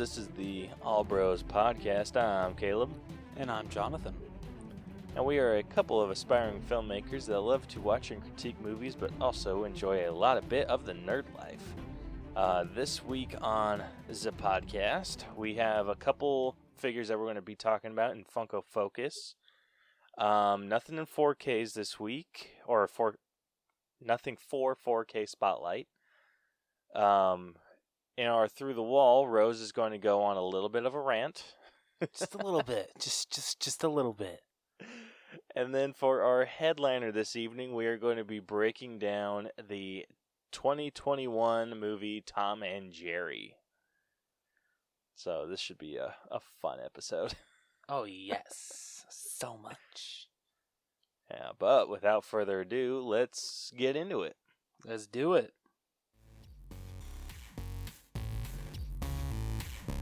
This is the All Bros Podcast. I'm Caleb. And I'm Jonathan. And we are a couple of aspiring filmmakers that love to watch and critique movies, but also enjoy a bit of the nerd life. This week on the podcast, we have a couple figures that we're going to be talking about in Funko Focus. Nothing in 4Ks this week, nothing for 4K Spotlight. In our Through the Wall, Rose is going to go on a little bit of a rant. Just a little bit. Just a little bit. And then for our headliner this evening, we are going to be breaking down the 2021 movie Tom and Jerry. So this should be a fun episode. Oh, yes. So much. Yeah, but without further ado, let's get into it. Let's do it.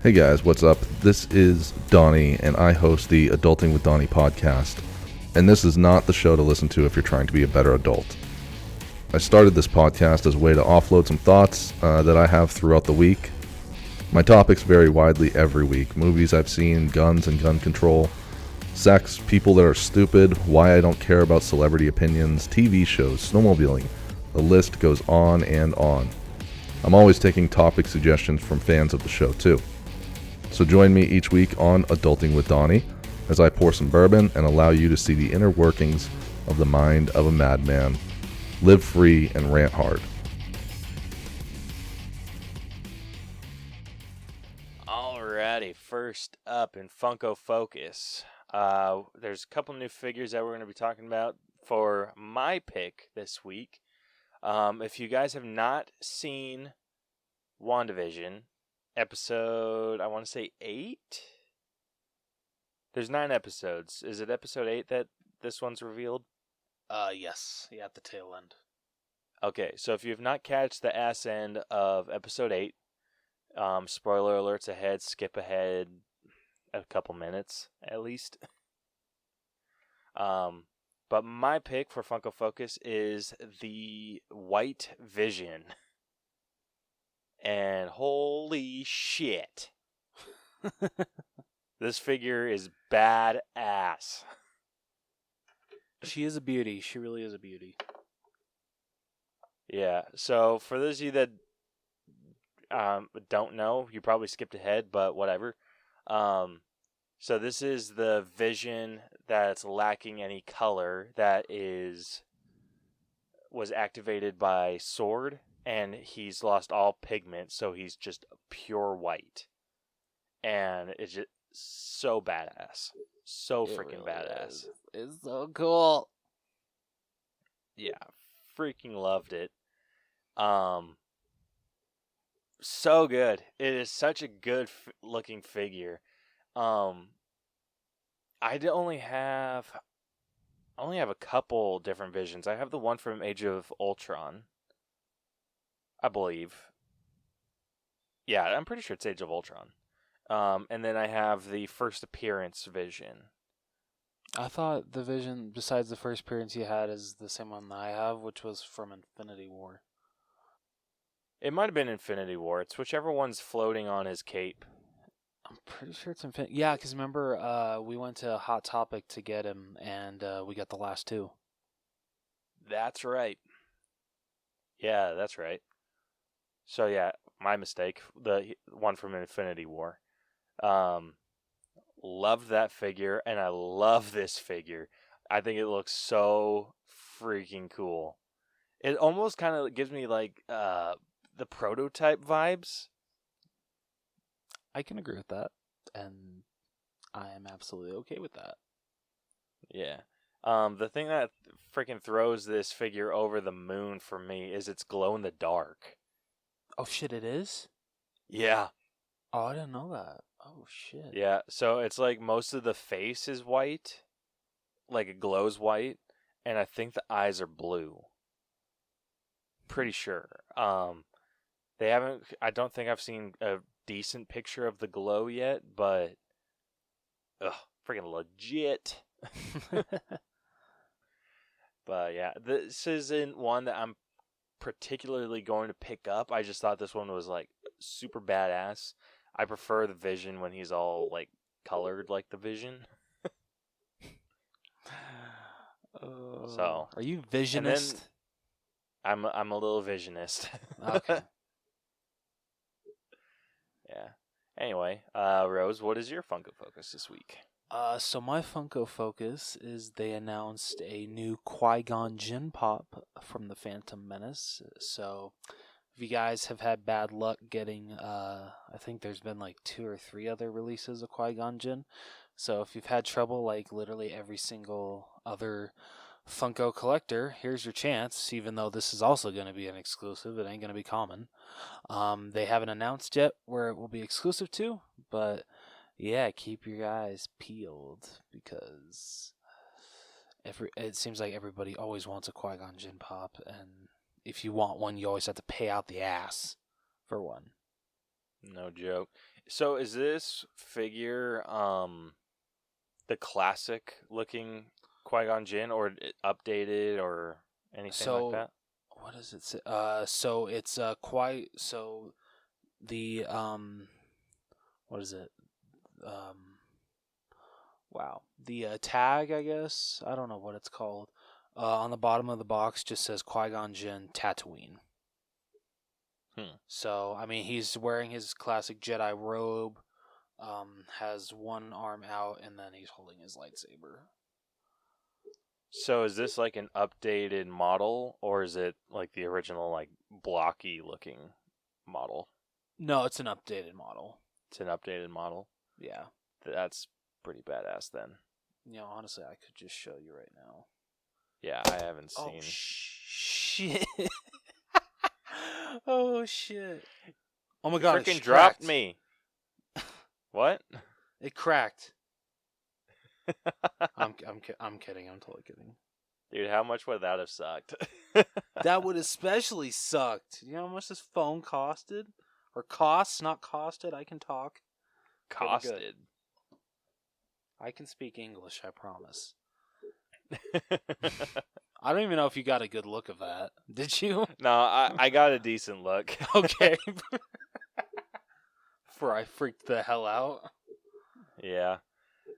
Hey guys, what's up? This is Donnie, and I host the Adulting with Donnie podcast. And this is not the show to listen to if you're trying to be a better adult. I started this podcast as a way to offload some thoughts that I have throughout the week. My topics vary widely every week. Movies I've seen, guns and gun control, sex, people that are stupid, why I don't care about celebrity opinions, TV shows, snowmobiling. The list goes on and on. I'm always taking topic suggestions from fans of the show too. So join me each week on Adulting with Donnie as I pour some bourbon and allow you to see the inner workings of the mind of a madman. Live free and rant hard. Alrighty, first up in Funko Focus, there's a couple new figures that we're going to be talking about for my pick this week. If you guys have not seen WandaVision, episode, I want to say 8? There's 9 episodes. Is it episode 8 that this one's revealed? Yes. Yeah, at the tail end. Okay, so if you have not catched the ass end of episode 8, spoiler alerts ahead, skip ahead a couple minutes at least. But my pick for Funko Focus is the White Vision. And holy shit. This figure is badass. She is a beauty. She really is a beauty. Yeah, so for those of you that don't know, you probably skipped ahead, but whatever. So this is the Vision that's lacking any color that was activated by Sword, and he's lost all pigment, so he's just pure white. And it's just so badass. So freaking badass. It's so cool. Yeah, freaking loved it. So good. It is such a good looking figure. I only have a couple different Visions. I have the one from Age of Ultron, I believe. Yeah, I'm pretty sure it's Age of Ultron. And then I have the first appearance Vision. I thought the Vision, besides the first appearance you had, is the same one that I have, which was from Infinity War. It might have been Infinity War. It's whichever one's floating on his cape. I'm pretty sure it's Infinity. Yeah, because remember, we went to Hot Topic to get him, and we got the last 2. That's right. Yeah, that's right. So yeah, my mistake. The one from Infinity War. Loved that figure, and I love this figure. I think it looks so freaking cool. It almost kind of gives me like the prototype vibes. I can agree with that, and I am absolutely okay with that. Yeah. The thing that freaking throws this figure over the moon for me is it's glow in the dark. Oh shit, it is? Yeah. Oh, I didn't know that. Oh shit. Yeah, so it's like most of the face is white, like it glows white, and I think the eyes are blue. Pretty sure. I don't think I've seen a decent picture of the glow yet, but freaking legit. But yeah, this isn't one that I'm particularly going to pick up. I just thought this one was like super badass. I prefer the Vision when he's all like colored like the Vision. So are you visionist? I'm a little visionist. Okay. Yeah. Anyway, Rose, what is your Funko Focus this week? So my Funko Focus is they announced a new Qui-Gon Jinn pop from the Phantom Menace. So if you guys have had bad luck getting, I think there's been like 2 or 3 other releases of Qui-Gon Jinn. So if you've had trouble like literally every single other Funko collector, here's your chance. Even though this is also going to be an exclusive, it ain't going to be common. They haven't announced yet where it will be exclusive to, but yeah, keep your eyes peeled because it seems like everybody always wants a Qui-Gon Jinn pop, and if you want one, you always have to pay out the ass for one. No joke. So is this figure the classic looking Qui-Gon Jinn or updated or anything like that? What does it say? So it's the what is it? Wow. The tag, I guess. I don't know what it's called. On the bottom of the box just says Qui-Gon Jinn Tatooine. So, I mean, he's wearing his classic Jedi robe, has one arm out, and then he's holding his lightsaber. So is this like an updated model, or is it like the original, like, blocky looking model? No, it's an updated model. It's an updated model? Yeah. That's pretty badass then. You know, honestly, I could just show you right now. Yeah, I haven't seen. Oh, shit. Oh, shit. Oh, my God. Freaking dropped me. What? It cracked. I'm kidding. I'm totally kidding. Dude, how much would that have sucked? That would especially sucked. You know how much this phone costed? Or costs, not costed. I can talk. Costed. I can speak English, I promise. I don't even know if you got a good look of that. Did you? No, I got a decent look. Okay. Before I freaked the hell out. Yeah.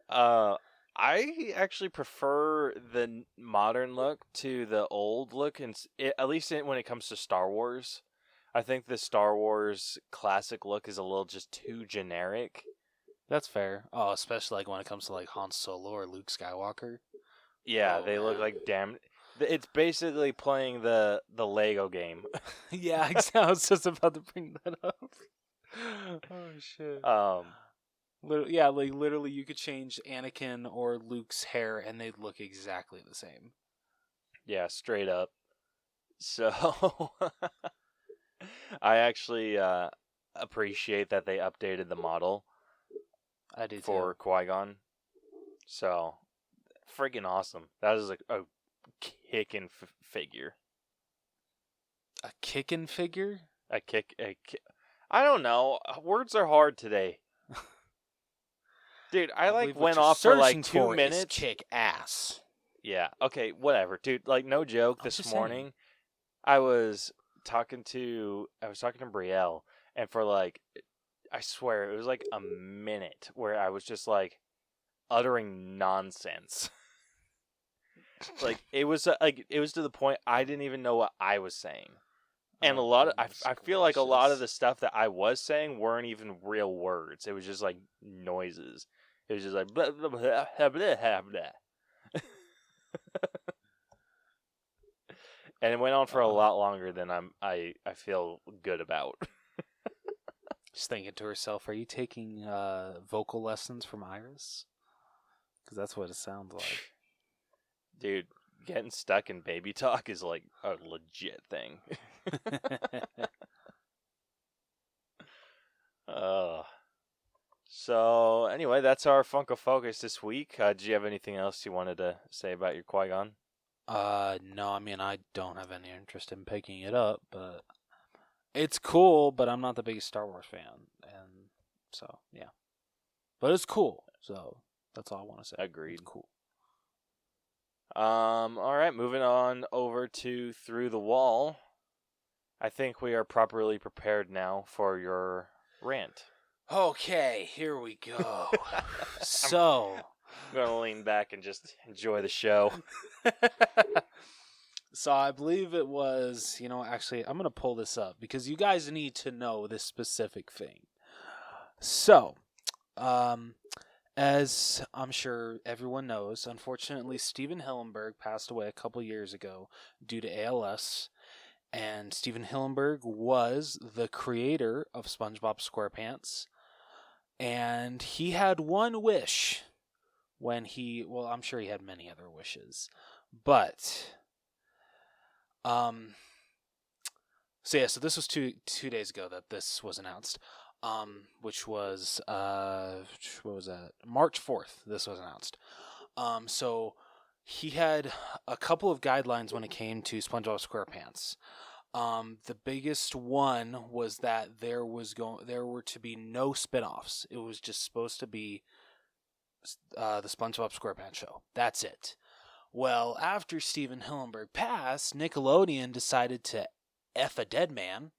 I actually prefer the modern look to the old look, and at least when it comes to Star Wars. I think the Star Wars classic look is a little just too generic. That's fair. Oh, especially like when it comes to like Han Solo or Luke Skywalker. Yeah, they look like damn. It's basically playing the Lego game. Yeah, I was just about to bring that up. Oh shit. Yeah, like literally, you could change Anakin or Luke's hair, and they'd look exactly the same. Yeah, straight up. So, I actually appreciate that they updated the model. I do for Qui-Gon. So, freaking awesome. That is a kicking figure. A kicking figure? A kick. I don't know. Words are hard today. Dude, I like went off for like 2 minutes. Kick ass. Yeah. Okay. Whatever, dude. Like, no joke. This morning, I was talking to Brielle, and for like, I swear it was like a minute where I was just like uttering nonsense. Like it was to the point I didn't even know what I was saying. And I feel like a lot of the stuff that I was saying weren't even real words. It was just like noises. It was just like blah blah blah blah blah blah. And it went on for a lot longer than I feel good about. Just thinking to herself, are you taking vocal lessons from Iris? Because that's what it sounds like. Dude, getting stuck in baby talk is like a legit thing. So anyway, that's our Funko Focus this week. Did you have anything else you wanted to say about your Qui-Gon? No, I mean, I don't have any interest in picking it up, but it's cool, but I'm not the biggest Star Wars fan, and so, yeah. But it's cool, so that's all I want to say. Agreed. It's cool. All right, moving on over to Through the Wall. I think we are properly prepared now for your rant. Okay, here we go. So, I'm going to lean back and just enjoy the show. so I believe it was, actually, I'm going to pull this up because you guys need to know this specific thing. So, as I'm sure everyone knows, unfortunately, Steven Hillenburg passed away a couple years ago due to ALS. And Steven Hillenburg was the creator of SpongeBob SquarePants. And he had one wish when I'm sure he had many other wishes. But, so this was two days ago that this was announced. Which was, what was that? March 4th, this was announced. So he had a couple of guidelines when it came to SpongeBob SquarePants. The biggest one was that there were to be no spinoffs. It was just supposed to be the SpongeBob SquarePants show. That's it. Well, after Steven Hillenburg passed, Nickelodeon decided to F a dead man.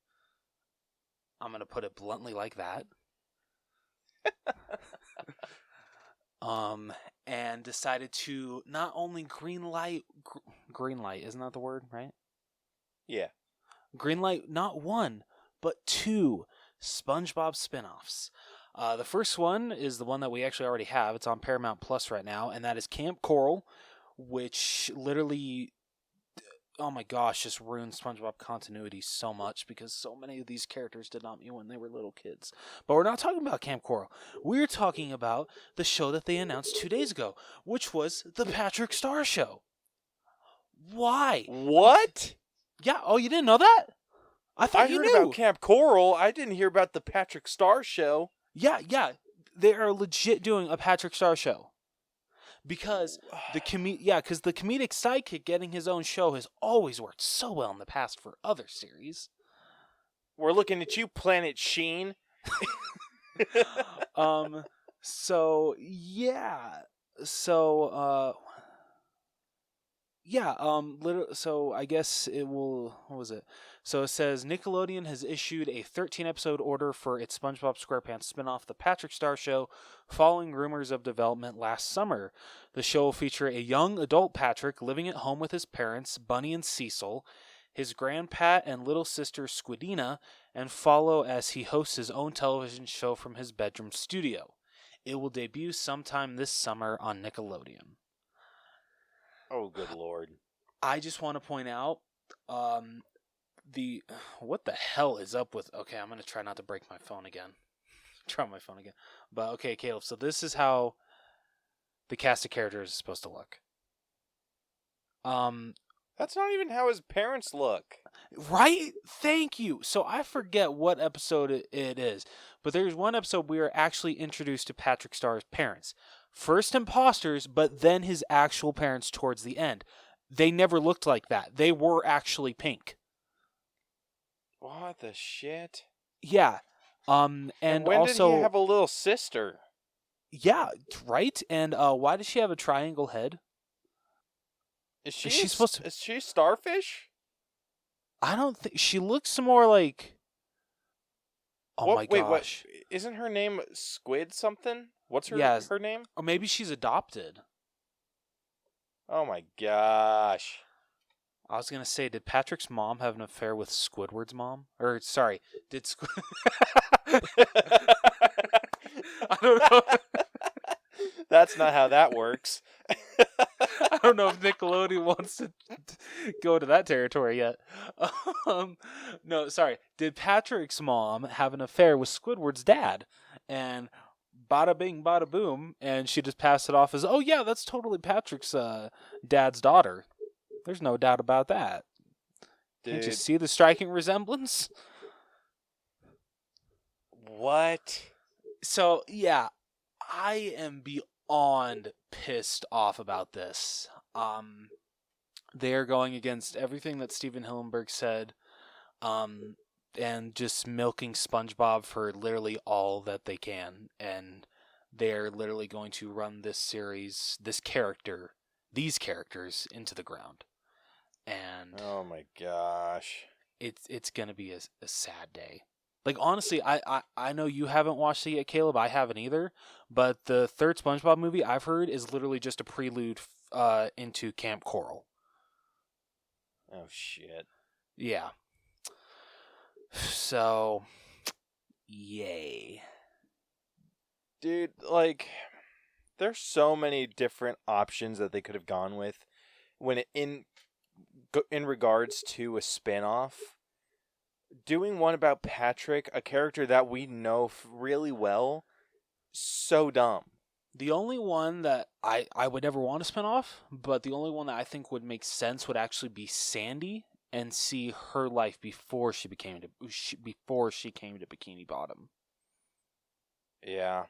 I'm going to put it bluntly like that. And decided to not only greenlight, isn't that the word, right? Yeah. Greenlight not one, but 2 SpongeBob spinoffs. The first one is the one that we actually already have. It's on Paramount Plus right now, and that is Camp Coral, which literally, oh my gosh, just ruined SpongeBob continuity so much because so many of these characters did not meet when they were little kids. But we're not talking about Camp Coral. We're talking about the show that they announced 2 days ago, which was The Patrick Star Show. Why? What? Yeah, oh, you didn't know that? I thought you heard knew. about Camp Coral. I didn't hear about the Patrick Star Show. Yeah. They are legit doing a Patrick Star Show. Because the comedic sidekick getting his own show has always worked so well in the past for other series. We're looking at you, Planet Sheen. So I guess it will, what was it? So it says Nickelodeon has issued a 13-episode order for its SpongeBob SquarePants spinoff, The Patrick Star Show, following rumors of development last summer. The show will feature a young adult Patrick living at home with his parents, Bunny and Cecil, his grandpa and little sister Squidina, and follow as he hosts his own television show from his bedroom studio. It will debut sometime this summer on Nickelodeon. Oh, good Lord. I just want to point out, what the hell is up with, okay, I'm going to try not to break my phone again. But okay, Caleb, so this is how the cast of characters is supposed to look. That's not even how his parents look. Right? Thank you. So I forget what episode it is, but there's one episode we are actually introduced to Patrick Star's parents. First imposters, but then his actual parents towards the end. They never looked like that. They were actually pink. What the shit? Yeah. And when also, did he have a little sister? Yeah, right? And why does she have a triangle head? Is she a starfish? I don't think she looks more like. Oh my gosh! Wait, isn't her name Squid something? What's her name? Or maybe she's adopted. Oh my gosh! I was gonna say, did Patrick's mom have an affair with Squidward's mom? Or sorry, did I don't know. That's not how that works. I don't know if Nickelodeon wants to go to that territory yet. No, sorry. Did Patrick's mom have an affair with Squidward's dad? And bada bing, bada boom, and she just passed it off as, oh yeah, that's totally Patrick's dad's daughter. There's no doubt about that. Can't you see the striking resemblance? What? So, yeah, I am beyond pissed off about this. They're going against everything that Steven Hillenburg said, and just milking SpongeBob for literally all that they can. And they're literally going to run this series, these characters into the ground. And oh my gosh, it's going to be a sad day. Like, honestly, I know you haven't watched it yet, Caleb. I haven't either. But the third SpongeBob movie I've heard is literally just a prelude into Camp Coral. Oh, shit. Yeah. So, yay. Dude, like, there's so many different options that they could have gone with when in regards to a spinoff. Doing one about Patrick, a character that we know really well, so dumb. The only one that I would ever want to spin off, but the only one that I think would make sense would actually be Sandy and see her life before she came to Bikini Bottom. Yeah.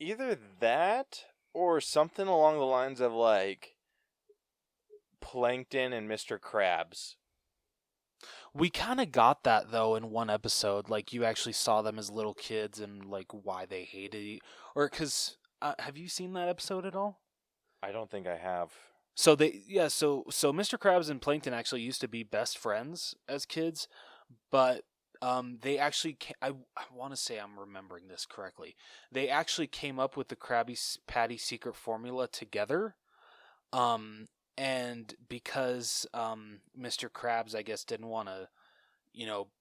Either that or something along the lines of like Plankton and Mr. Krabs. We kind of got that though in one episode. Like you actually saw them as little kids and like why they hated or because have you seen that episode at all? I don't think I have. So so Mr. Krabs and Plankton actually used to be best friends as kids, but they actually I want to say I'm remembering this correctly. They actually came up with the Krabby Patty secret formula together. And because Mr. Krabs, I guess, didn't want to,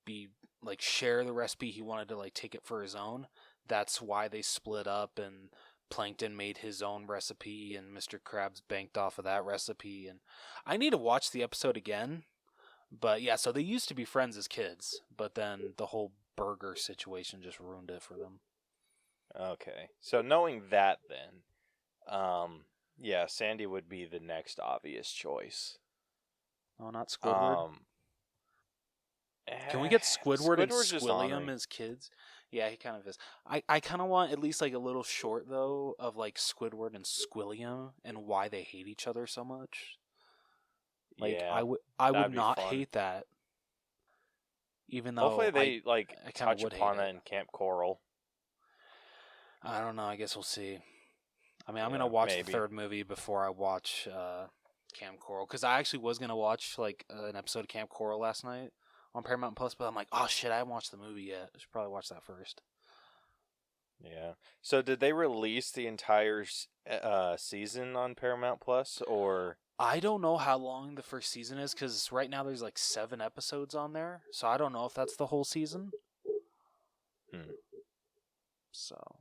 be like share the recipe, he wanted to like take it for his own. That's why they split up, and Plankton made his own recipe, and Mr. Krabs banked off of that recipe. And I need to watch the episode again, but yeah, so they used to be friends as kids, but then the whole burger situation just ruined it for them. Okay, so knowing that, then, yeah, Sandy would be the next obvious choice. Oh, not Squidward. Can we get Squidward and Squilliam as kids? Yeah, he kind of is. I kind of want at least like a little short though of like Squidward and Squilliam and why they hate each other so much. Like yeah, I would not hate that. Even though hopefully they I touch upon that in Camp Coral. I don't know. I guess we'll see. I mean, I'm gonna watch the third movie before I watch Camp Coral because I actually was gonna watch like an episode of Camp Coral last night on Paramount Plus, but I'm like, oh shit, I haven't watched the movie yet. I should probably watch that first. Yeah. So did they release the entire season on Paramount Plus, or? I don't know how long the first season is because right now there's like 7 episodes on there, so I don't know if that's the whole season. So.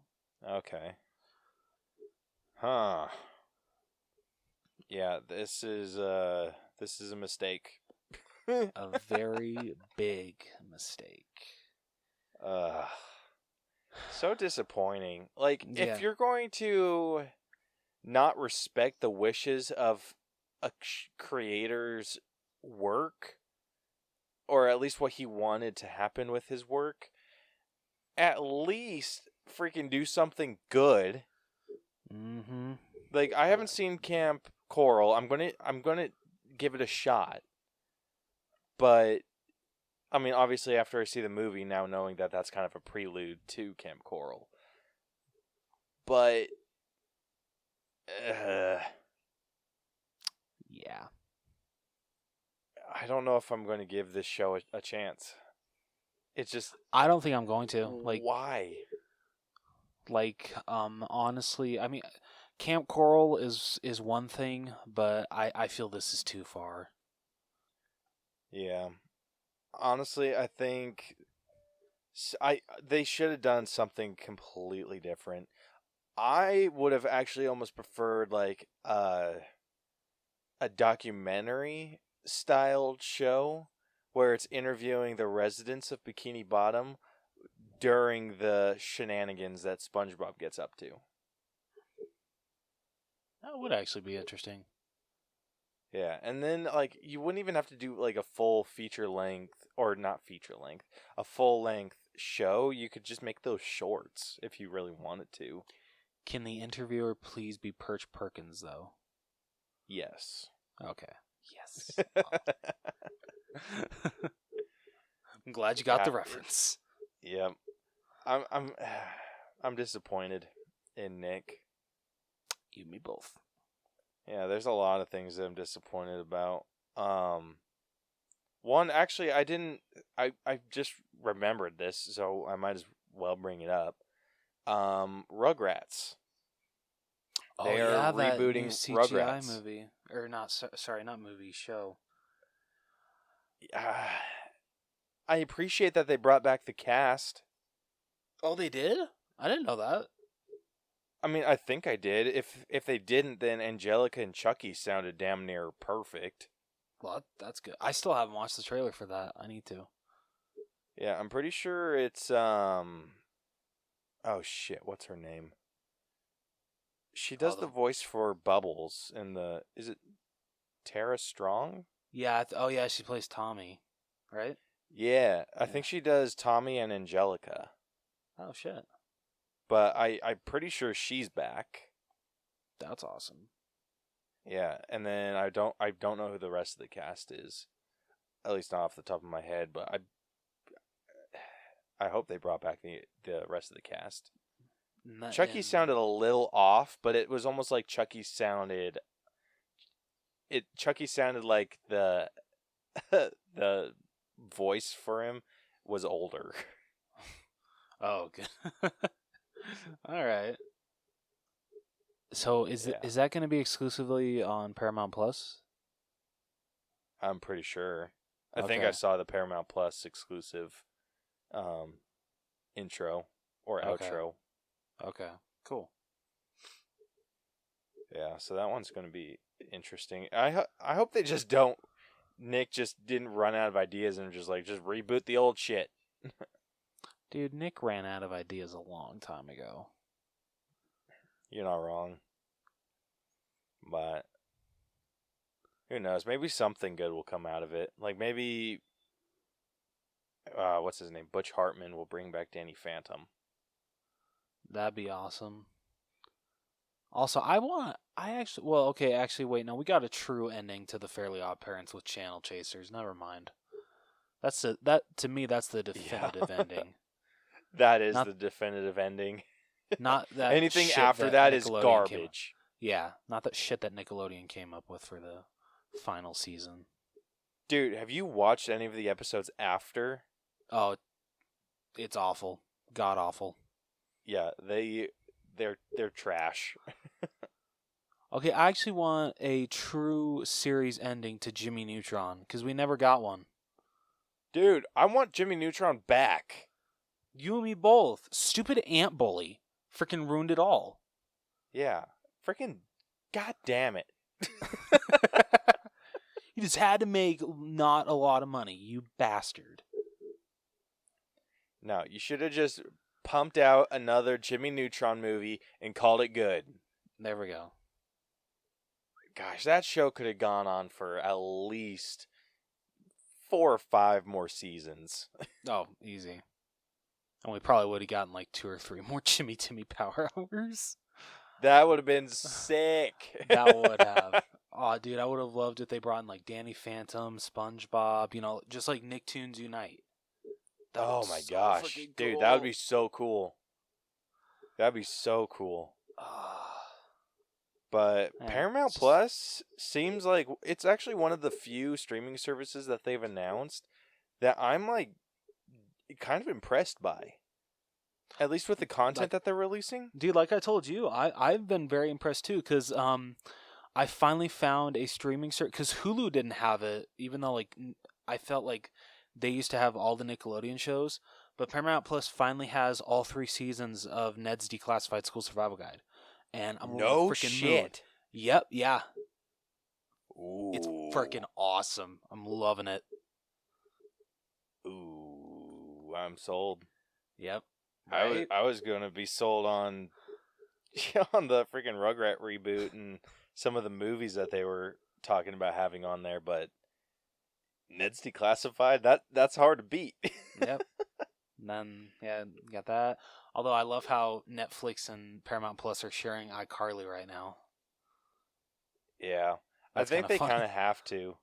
Okay. Huh. Yeah, this is a mistake. A very big mistake. So disappointing. Like, if you're going to not respect the wishes of a creator's work, or at least what he wanted to happen with his work, at least freaking do something good. Mm-hmm. Like, I haven't seen Camp Coral. I'm gonna give it a shot. But, I mean, obviously after I see the movie, now knowing that that's kind of a prelude to Camp Coral. But, yeah. I don't know if I'm going to give this show a chance. It's just... I don't think I'm going to. Like, why? Like, honestly, I mean, Camp Coral is one thing, but I feel this is too far. Yeah. Honestly, I think they should have done something completely different. I would have actually almost preferred like a documentary styled show where it's interviewing the residents of Bikini Bottom during the shenanigans that SpongeBob gets up to. That would actually be interesting. Yeah, and then like you wouldn't even have to do like a full feature length, or not feature length, a full length show. You could just make those shorts if you really wanted to. Can the interviewer please be Perch Perkins though? Yes. Okay. Yes. I'm glad you got the reference. Yeah. I'm disappointed in Nick. You and me both. Yeah, there's a lot of things that I'm disappointed about. One, actually, I didn't. I just remembered this, so I might as well bring it up. Rugrats. Oh They are yeah, that new rebooting CGI Rugrats. movie, or not? Sorry, not movie, show. I appreciate that they brought back the cast. Oh, they did? I didn't know that. I mean, I think I did. If they didn't, then Angelica and Chucky sounded damn near perfect. Well, that's good. I still haven't watched the trailer for that. I need to. Yeah, I'm pretty sure it's Oh shit, what's her name? She does the voice for Bubbles in the. Is it Tara Strong? Yeah. Oh yeah, she plays Tommy, right? Yeah, I think she does Tommy and Angelica. Oh shit. But I'm pretty sure she's back. That's awesome. Yeah, and then I don't know who the rest of the cast is, at least not off the top of my head. But I hope they brought back the rest of the cast. Chucky sounded a little off, but it was almost like Chucky sounded like the the voice for him was older. Oh, good. All right. So is that going to be exclusively on Paramount Plus? I'm pretty sure. I think I saw the Paramount Plus exclusive intro or outro. Okay, cool. Yeah, so that one's going to be interesting. I hope they just don't. Nick just didn't run out of ideas and just reboot the old shit. Dude, Nick ran out of ideas a long time ago. You're not wrong. But who knows? Maybe something good will come out of it. Like maybe what's his name? Butch Hartman will bring back Danny Phantom. That'd be awesome. Also, wait, no, we got a true ending to the Fairly Odd Parents with Channel Chasers. Never mind. To me, that's the definitive ending. That is the definitive ending. Not that anything after that is garbage. Yeah, not that shit that Nickelodeon came up with for the final season. Dude, have you watched any of the episodes after? Oh, it's awful. God awful. Yeah, they're trash. Okay, I actually want a true series ending to Jimmy Neutron because we never got one. Dude, I want Jimmy Neutron back. You and me both. Stupid ant bully freaking ruined it all. Yeah, freaking god damn it. You just had to make not a lot of money, you bastard. No, you should have just pumped out another Jimmy Neutron movie and called it good. There we go. Gosh, that show could have gone on for at least 4 or 5 more seasons. Oh, easy. And we probably would have gotten like 2 or 3 more Jimmy Timmy Power Hours. That would have been sick. That would have. Oh, dude, I would have loved if they brought in like Danny Phantom, SpongeBob, just like Nicktoons Unite. Oh my gosh. Dude, cool. that would be so cool. That'd be so cool. But Paramount Plus seems like it's actually one of the few streaming services that they've announced that I'm like kind of impressed by. At least with the content that they're releasing. Dude, like I told you, I've been very impressed too because I finally found a streaming service because Hulu didn't have it, even though like I felt like they used to have all the Nickelodeon shows. But Paramount Plus finally has all 3 seasons of Ned's Declassified School Survival Guide. And I'm no freaking shit. Mood. Yep, yeah. Ooh. It's freaking awesome. I'm loving it. Ooh, I'm sold. Yep. Right? I was gonna be sold on the freaking Rugrat reboot and some of the movies that they were talking about having on there, but Ned's Declassified, that's hard to beat. Yep. And then you got that. Although I love how Netflix and Paramount Plus are sharing iCarly right now. Yeah. That's I think they kind of have to.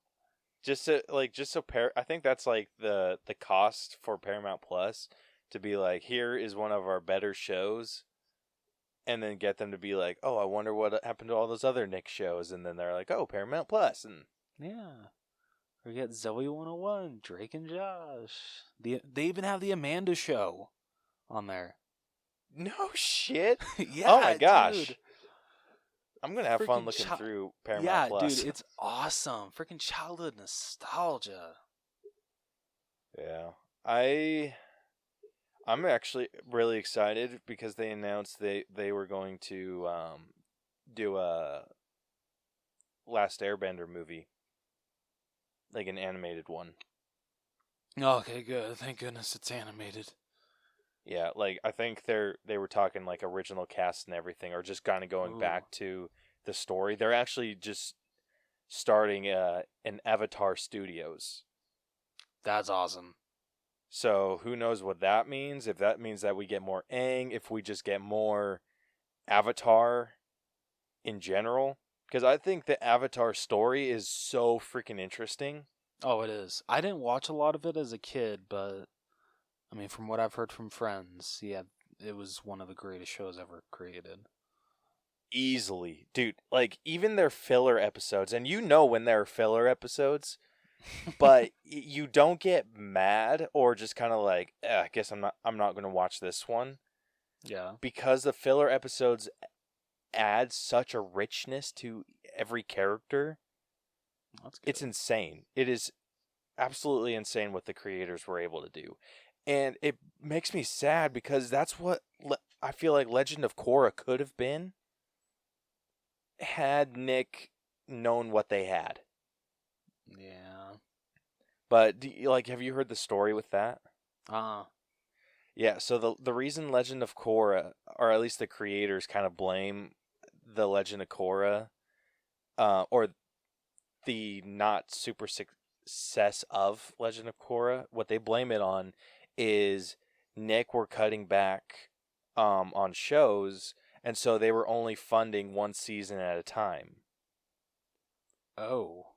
I think that's like the cost for Paramount Plus to be like, here is one of our better shows, and then get them to be like, oh, I wonder what happened to all those other Nick shows, and then they're like, oh, Paramount Plus, and yeah, We got Zoe 101, Drake and Josh. They even have the Amanda Show on there. No shit. Yeah, oh my gosh. dude. I'm gonna have fun Freaking looking through Yeah, Paramount Plus. dude, it's awesome. Freaking childhood nostalgia. Yeah. I'm actually really excited because they announced they were going to do a Last Airbender movie. Like an animated one. Okay, good. Thank goodness it's animated. Yeah, like I think they were talking like original cast and everything, or just kind of going back to the story. They're actually just starting an Avatar Studios. That's awesome. So who knows what that means? If that means that we get more Aang, if we just get more Avatar in general, because I think the Avatar story is so freaking interesting. Oh, it is. I didn't watch a lot of it as a kid, but I mean, from what I've heard from friends, yeah, it was one of the greatest shows ever created. Easily, dude. Like even their filler episodes, and you know when there are filler episodes, but you don't get mad or just kind of like, I guess I'm not going to watch this one. Yeah. Because the filler episodes add such a richness to every character. That's good. It's insane. It is absolutely insane what the creators were able to do. And it makes me sad because that's what I feel like Legend of Korra could have been had Nick known what they had. Yeah. But have you heard the story with that? Uh-huh. Yeah, so the reason Legend of Korra, or at least the creators kind of blame the Legend of Korra, or the not super success of Legend of Korra, what they blame it on is Nick were cutting back on shows, and so they were only funding one season at a time. Oh.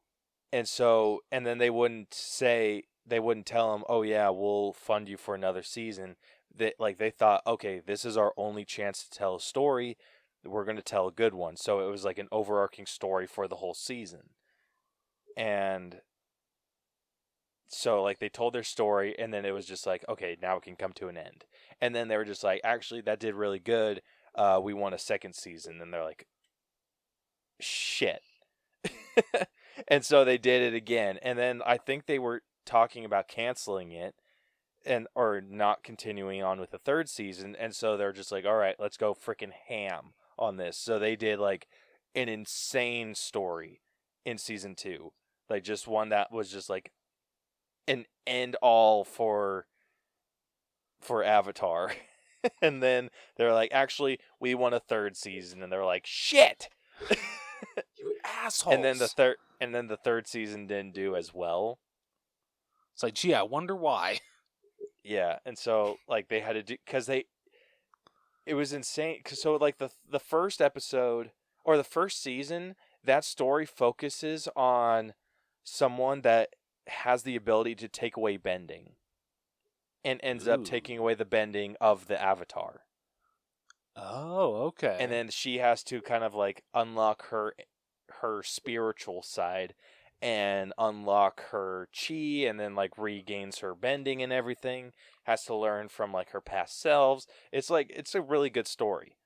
And so, and then they wouldn't tell him, oh yeah, we'll fund you for another season. They thought, okay, this is our only chance to tell a story. We're going to tell a good one. So it was like an overarching story for the whole season. And so like they told their story, and then it was just like, okay, now it can come to an end. And then they were just like, actually, that did really good. We want a second season. And they're like, shit. And so they did it again. And then I think they were talking about canceling it or not continuing on with the third season. And so they're just like, all right, let's go freaking ham on this. So they did like an insane story in season 2. Like just one that was just like an end all for Avatar. And then they're like, actually, we want a third season. And they're like, shit. You assholes. And then the third season didn't do as well. It's like, gee, I wonder why. Yeah, and so like they had to do because it was insane. Cause so like the first episode or the first season, that story focuses on someone that has the ability to take away bending, and ends up taking away the bending of the Avatar. Oh, okay. And then she has to kind of like unlock her spiritual side and unlock her chi, and then like regains her bending and everything. Has to learn from like her past selves. It's a really good story.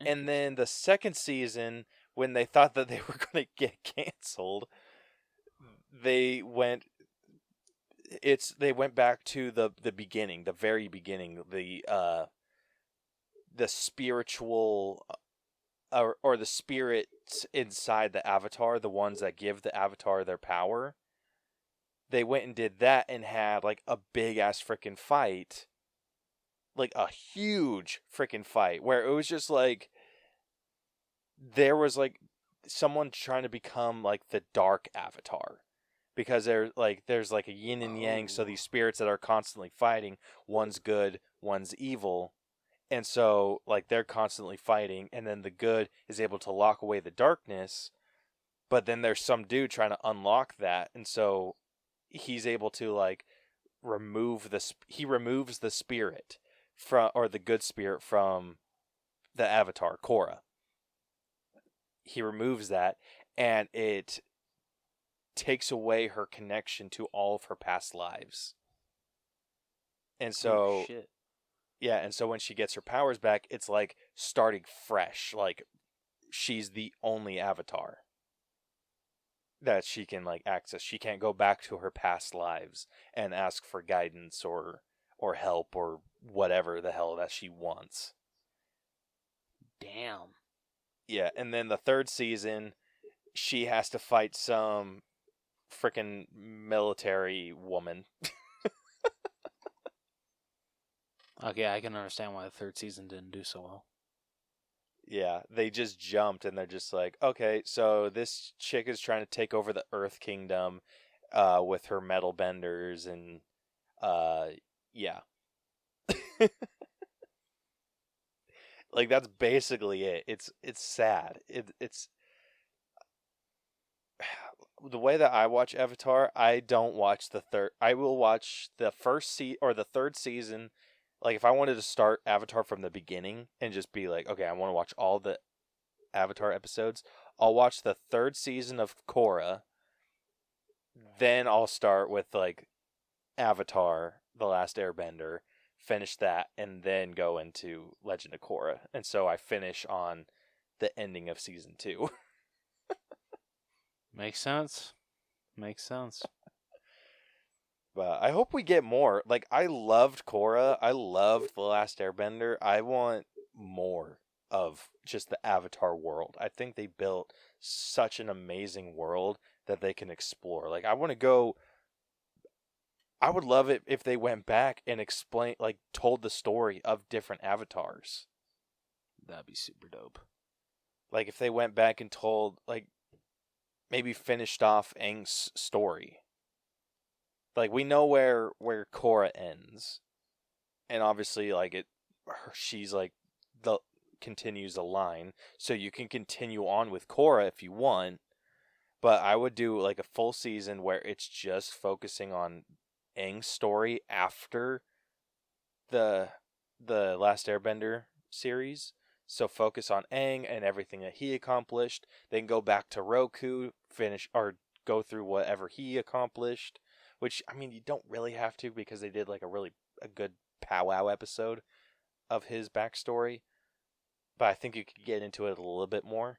And then the second season, when they thought that they were going to get canceled, they went back to the beginning, the very beginning, the spiritual or the spirits inside the Avatar, the ones that give the Avatar their power. They went and did that and had like a big ass freaking fight, like a huge freaking fight where it was just like there was like someone trying to become like the dark Avatar, because there's like a yin and yang. So these spirits that are constantly fighting, one's good, one's evil. And so, like, they're constantly fighting, and then the good is able to lock away the darkness, but then there's some dude trying to unlock that, and so he's able to, like, he removes the spirit or the good spirit from the Avatar, Korra. He removes that, and it takes away her connection to all of her past lives. And so, Oh, shit. yeah, and so when she gets her powers back, it's like starting fresh. Like, she's the only avatar that she can, like, access. She can't go back to her past lives and ask for guidance or help or whatever the hell that she wants. Damn. Yeah, and then the third season, she has to fight some freaking military woman. Okay, I can understand why the third season didn't do so well. Yeah, they just jumped and they're just like, okay, so this chick is trying to take over the Earth Kingdom with her metal benders and yeah. Like, that's basically it. It's sad. It's the way that I watch Avatar, I don't watch the third. I will watch the the third season. Like, if I wanted to start Avatar from the beginning and just be like, okay, I want to watch all the Avatar episodes, I'll watch the third season of Korra. Then I'll start with, like, Avatar, The Last Airbender, finish that, and then go into Legend of Korra. And so I finish on the ending of season 2. Makes sense. Makes sense. But I hope we get more. Like, I loved Korra. I loved The Last Airbender. I want more of just the Avatar world. I think they built such an amazing world that they can explore. Like, I want to go... I would love it if they went back and told the story of different avatars. That'd be super dope. Like, if they went back and told, like, maybe finished off Aang's story. Like, we know where Korra ends, and obviously, like, she's like continues the line, so you can continue on with Korra if you want. But I would do, like, a full season where it's just focusing on Aang's story after the Last Airbender series. So focus on Aang and everything that he accomplished. Then go back to Roku, finish or go through whatever he accomplished. Which, I mean, you don't really have to because they did, like, a good powwow episode of his backstory. But I think you could get into it a little bit more.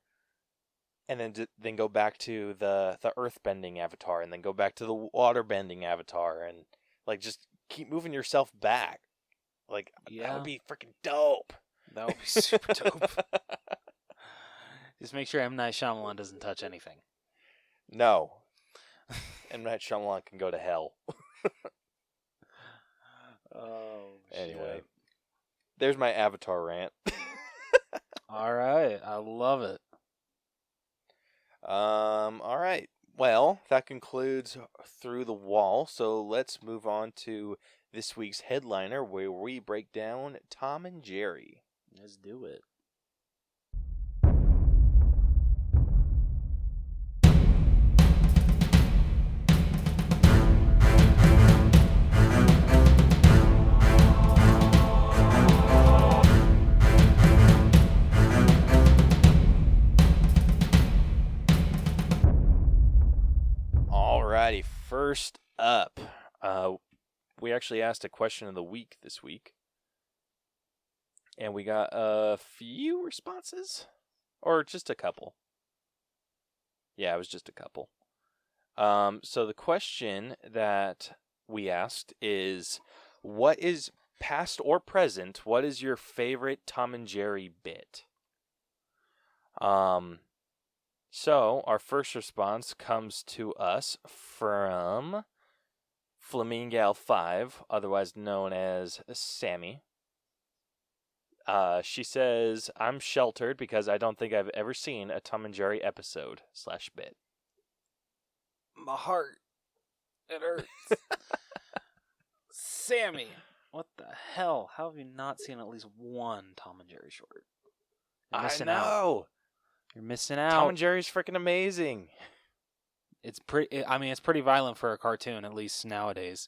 And then go back to the earthbending avatar, and then go back to the waterbending avatar, and, like, just keep moving yourself back. Like, that would be freaking dope. That would be super dope. Just make sure M. Night Shyamalan doesn't touch anything. No. M. Night Shyamalan can go to hell. Oh, anyway, shit. There's my Avatar rant. All right, I love it. All right. Well, that concludes Through the Wall. So let's move on to this week's headliner, where we break down Tom and Jerry. Let's do it. Alrighty, first up, we actually asked a question of the week this week, and we got a few responses, or just a couple. Yeah, it was just a couple. So the question that we asked is, what is, past or present, what is your favorite Tom and Jerry bit? So, our first response comes to us from Flamingal5, otherwise known as Sammy. She says, I'm sheltered because I don't think I've ever seen a Tom and Jerry episode / bit. My heart. It hurts. Sammy, what the hell? How have you not seen at least one Tom and Jerry short? You're missing out. You're missing out. Tom and Jerry's freaking amazing. It's pretty. I mean, it's pretty violent for a cartoon, at least nowadays,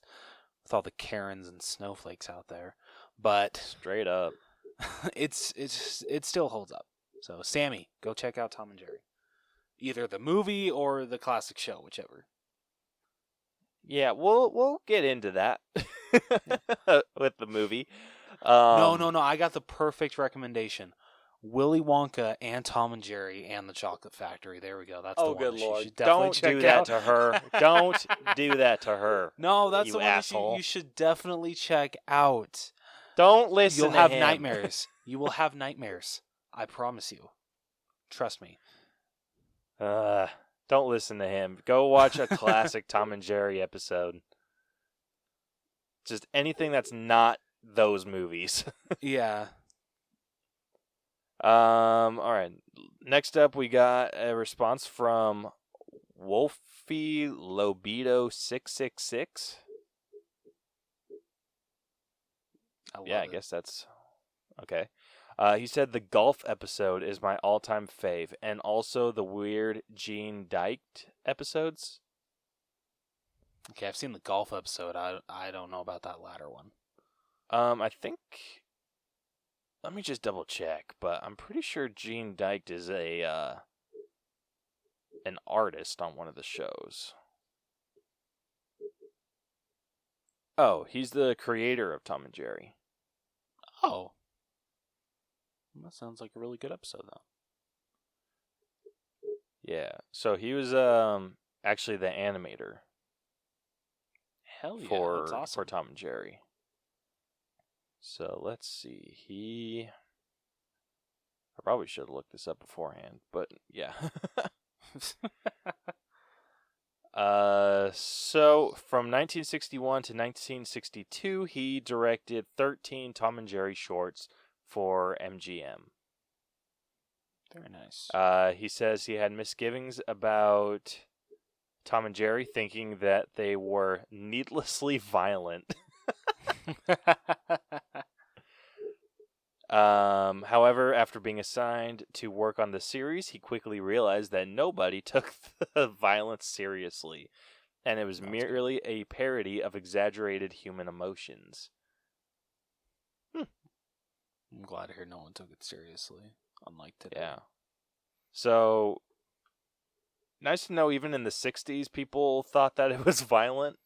with all the Karens and snowflakes out there. But straight up, it still holds up. So, Sammy, go check out Tom and Jerry. Either the movie or the classic show, whichever. Yeah, we'll get into that with the movie. No. I got the perfect recommendation. Willy Wonka and Tom and Jerry and the Chocolate Factory. There we go. That's the one good that lord! you should definitely Don't check do that out. to her. Don't do that to her. No, that's you the one asshole. that you should definitely check out. Don't listen. You'll to have him. nightmares. You will have nightmares. I promise you. Trust me. Don't listen to him. Go watch a classic Tom and Jerry episode. Just anything that's not those movies. Yeah. All right. Next up, we got a response from Wolfie Lobido 666. I guess that's okay. He said the golf episode is my all-time fave, and also the weird Gene Dyked episodes. Okay, I've seen the golf episode. I don't know about that latter one. I think. Let me just double check, but I'm pretty sure Gene Dyked is an artist on one of the shows. Oh, he's the creator of Tom and Jerry. Oh. That sounds like a really good episode, though. Yeah, so he was actually the animator. Hell yeah, for that's awesome. for Tom and Jerry. So let's see. I probably should have looked this up beforehand, but yeah. So from 1961 to 1962, he directed 13 Tom and Jerry shorts for MGM. Very nice. He says he had misgivings about Tom and Jerry, thinking that they were needlessly violent. However, after being assigned to work on the series, he quickly realized that nobody took the violence seriously, and it was merely a parody of exaggerated human emotions. I'm glad to hear no one took it seriously, unlike today. Yeah. So, nice to know even in the 60s, people thought that it was violent.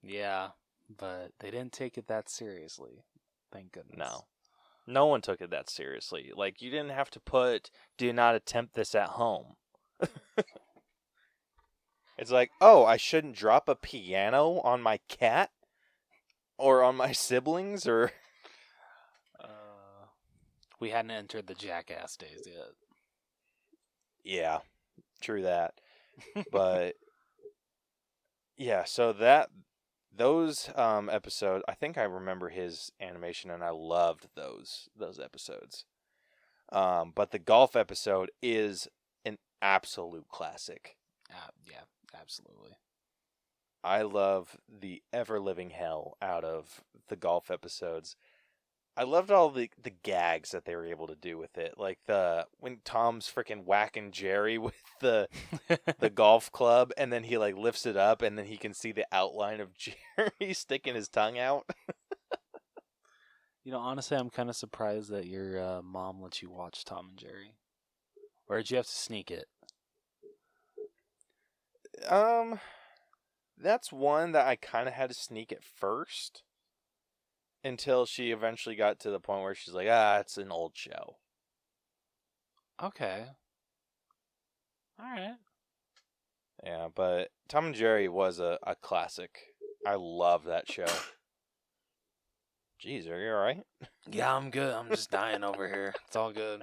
Yeah, but they didn't take it that seriously. Thank goodness. No. No one took it that seriously. Like, you didn't have to put, do not attempt this at home. It's like, oh, I shouldn't drop a piano on my cat? Or on my siblings? Or we hadn't entered the jackass days yet. yeah, true that. But yeah, so those episodes, I think I remember his animation, and I loved those episodes. But the golf episode is an absolute classic. Yeah, absolutely. I love the ever-living hell out of the golf episodes. I loved all the gags that they were able to do with it. Like when Tom's freaking whacking Jerry with the golf club, and then he like lifts it up, and then he can see the outline of Jerry sticking his tongue out. You know, honestly, I'm kind of surprised that your mom let you watch Tom and Jerry. Or did you have to sneak it? That's one that I kind of had to sneak at first. Until she eventually got to the point where she's like, it's an old show. Okay. Alright. Yeah, but Tom and Jerry was a classic. I love that show. Jeez, are you alright? Yeah, I'm good. I'm just dying over here. It's all good.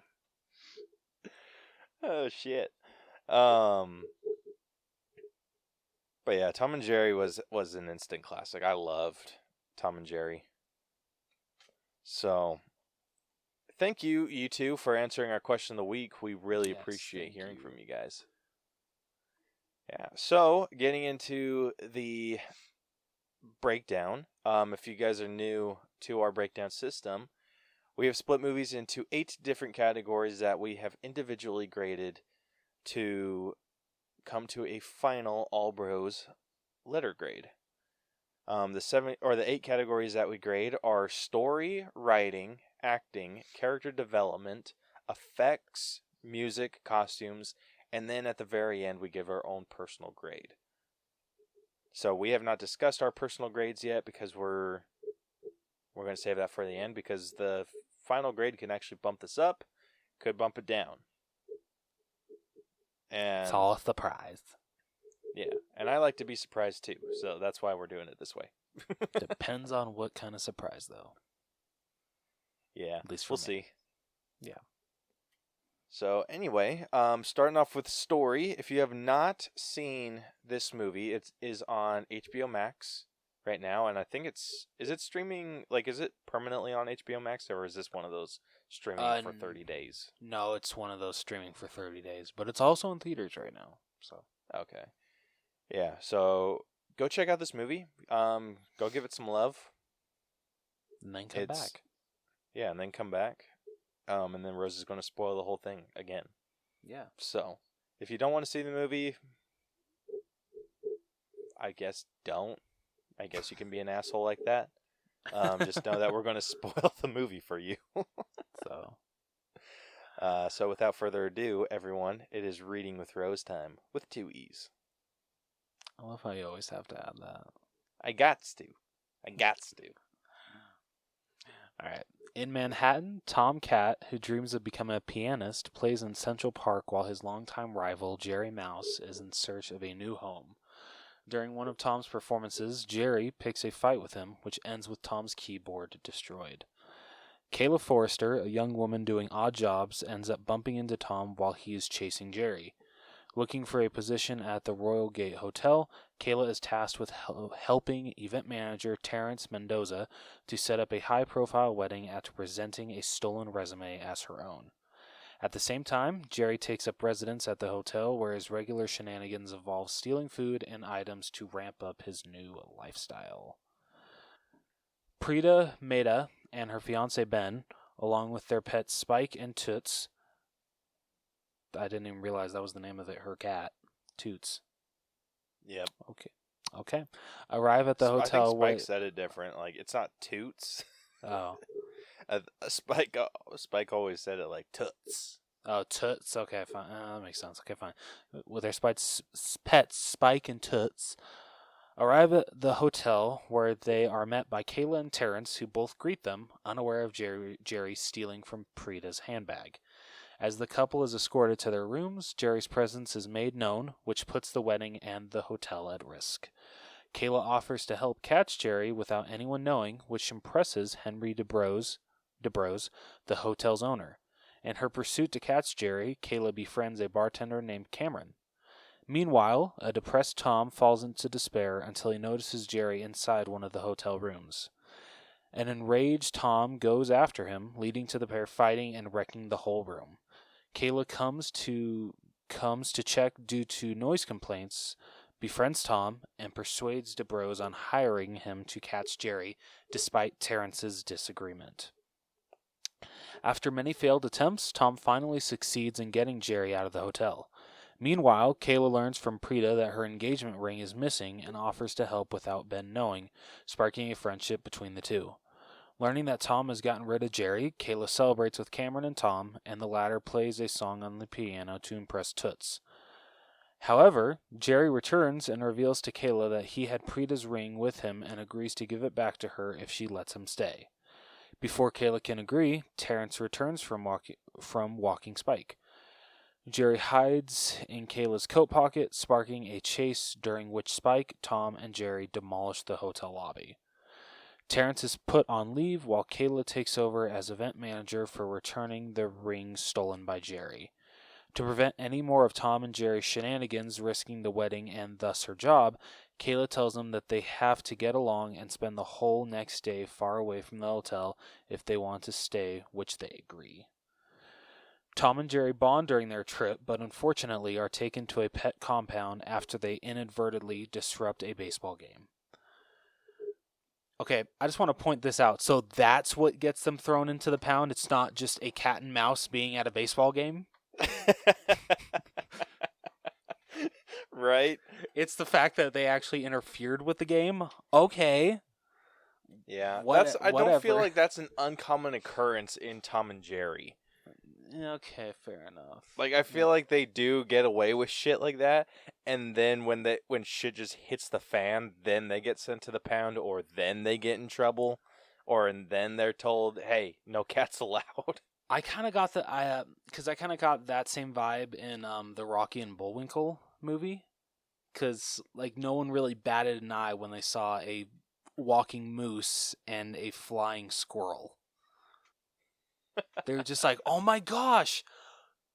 Oh, shit. But yeah, Tom and Jerry was an instant classic. I loved Tom and Jerry. So, thank you two, for answering our question of the week. We really appreciate hearing from you guys. Yeah, so, getting into the breakdown, if you guys are new to our breakdown system, we have split movies into 8 different categories that we have individually graded to come to a final All Bros letter grade. The 8 categories that we grade are story, writing, acting, character development, effects, music, costumes, and then at the very end we give our own personal grade. So we have not discussed our personal grades yet because we're going to save that for the end, because the final grade can actually bump this up, could bump it down. And It's all a surprise. Yeah, and I like to be surprised too, so that's why we're doing it this way. Depends on what kind of surprise, though. Yeah, At least we'll me. see. Yeah. So anyway, starting off with story. If you have not seen this movie, it is on HBO Max right now, and I think is it streaming? Like, is it permanently on HBO Max, or is this one of those streaming for 30 days? No, it's one of those streaming for 30 days, but it's also in theaters right now. So okay, yeah. So go check out this movie. Go give it some love, and then come back. Yeah, and then come back. And then Rose is going to spoil the whole thing again. Yeah. So, if you don't want to see the movie, I guess don't. I guess you can be an asshole like that. Just know that we're going to spoil the movie for you. So without further ado, everyone, it is Reading with Rose time with 2 E's. I love how you always have to add that. I gots to. All right. In Manhattan, Tom Cat, who dreams of becoming a pianist, plays in Central Park while his longtime rival, Jerry Mouse, is in search of a new home. During one of Tom's performances, Jerry picks a fight with him, which ends with Tom's keyboard destroyed. Kayla Forrester, a young woman doing odd jobs, ends up bumping into Tom while he is chasing Jerry. Looking for a position at the Royal Gate Hotel, Kayla is tasked with helping event manager Terrence Mendoza to set up a high-profile wedding after presenting a stolen resume as her own. At the same time, Jerry takes up residence at the hotel, where his regular shenanigans involve stealing food and items to ramp up his new lifestyle. Prita Mehta and her fiancé Ben, along with their pets Spike and Toots, I didn't even realize that was the name of her cat, Toots. Yep. Okay. Arrive at the hotel. I think Spike said it different. Like, it's not Toots. Oh. Spike always said it like Toots. Oh, Toots. Okay, fine. That makes sense. Okay, fine. With their pets, Spike and Toots, arrive at the hotel, where they are met by Kayla and Terrence, who both greet them, unaware of Jerry stealing from Prita's handbag. As the couple is escorted to their rooms, Jerry's presence is made known, which puts the wedding and the hotel at risk. Kayla offers to help catch Jerry without anyone knowing, which impresses Henry DeBrose, the hotel's owner. In her pursuit to catch Jerry, Kayla befriends a bartender named Cameron. Meanwhile, a depressed Tom falls into despair until he notices Jerry inside one of the hotel rooms. An enraged Tom goes after him, leading to the pair fighting and wrecking the whole room. Kayla comes to check due to noise complaints, befriends Tom, and persuades DeBrose on hiring him to catch Jerry, despite Terrence's disagreement. After many failed attempts, Tom finally succeeds in getting Jerry out of the hotel. Meanwhile, Kayla learns from Prita that her engagement ring is missing and offers to help without Ben knowing, sparking a friendship between the two. Learning that Tom has gotten rid of Jerry, Kayla celebrates with Cameron and Tom, and the latter plays a song on the piano to impress Toots. However, Jerry returns and reveals to Kayla that he had Prita's ring with him and agrees to give it back to her if she lets him stay. Before Kayla can agree, Terrence returns from walking Spike. Jerry hides in Kayla's coat pocket, sparking a chase during which Spike, Tom, and Jerry demolish the hotel lobby. Terrence is put on leave while Kayla takes over as event manager for returning the ring stolen by Jerry. To prevent any more of Tom and Jerry's shenanigans risking the wedding and thus her job, Kayla tells them that they have to get along and spend the whole next day far away from the hotel if they want to stay, which they agree. Tom and Jerry bond during their trip, but unfortunately are taken to a pet compound after they inadvertently disrupt a baseball game. Okay, I just want to point this out. So that's what gets them thrown into the pound? It's not just a cat and mouse being at a baseball game? Right? It's the fact that they actually interfered with the game? Okay. Yeah, I don't feel like that's an uncommon occurrence in Tom and Jerry. Okay, fair enough. Like, I feel like they do get away with shit like that, and then when shit just hits the fan, then they get sent to the pound, or then they get in trouble, and then they're told, hey, no cats allowed. I kind of got because I kind of got that same vibe in the Rocky and Bullwinkle movie, because like no one really batted an eye when they saw a walking moose and a flying squirrel. They were just like, "Oh my gosh,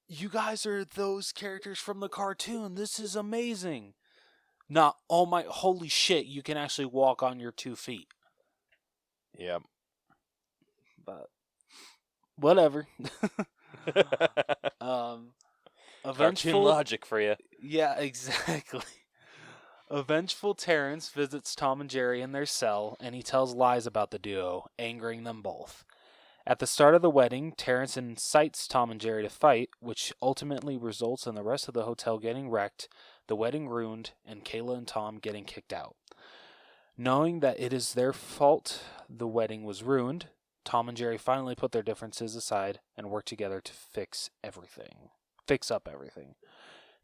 you guys are those characters from the cartoon. This is amazing." Not, "Oh my, holy shit, you can actually walk on your 2 feet." Yep. But whatever. Cartoon logic for you. Yeah, exactly. A vengeful Terrence visits Tom and Jerry in their cell, and he tells lies about the duo, angering them both. At the start of the wedding, Terrence incites Tom and Jerry to fight, which ultimately results in the rest of the hotel getting wrecked, the wedding ruined, and Kayla and Tom getting kicked out. Knowing that it is their fault the wedding was ruined, Tom and Jerry finally put their differences aside and work together to fix up everything.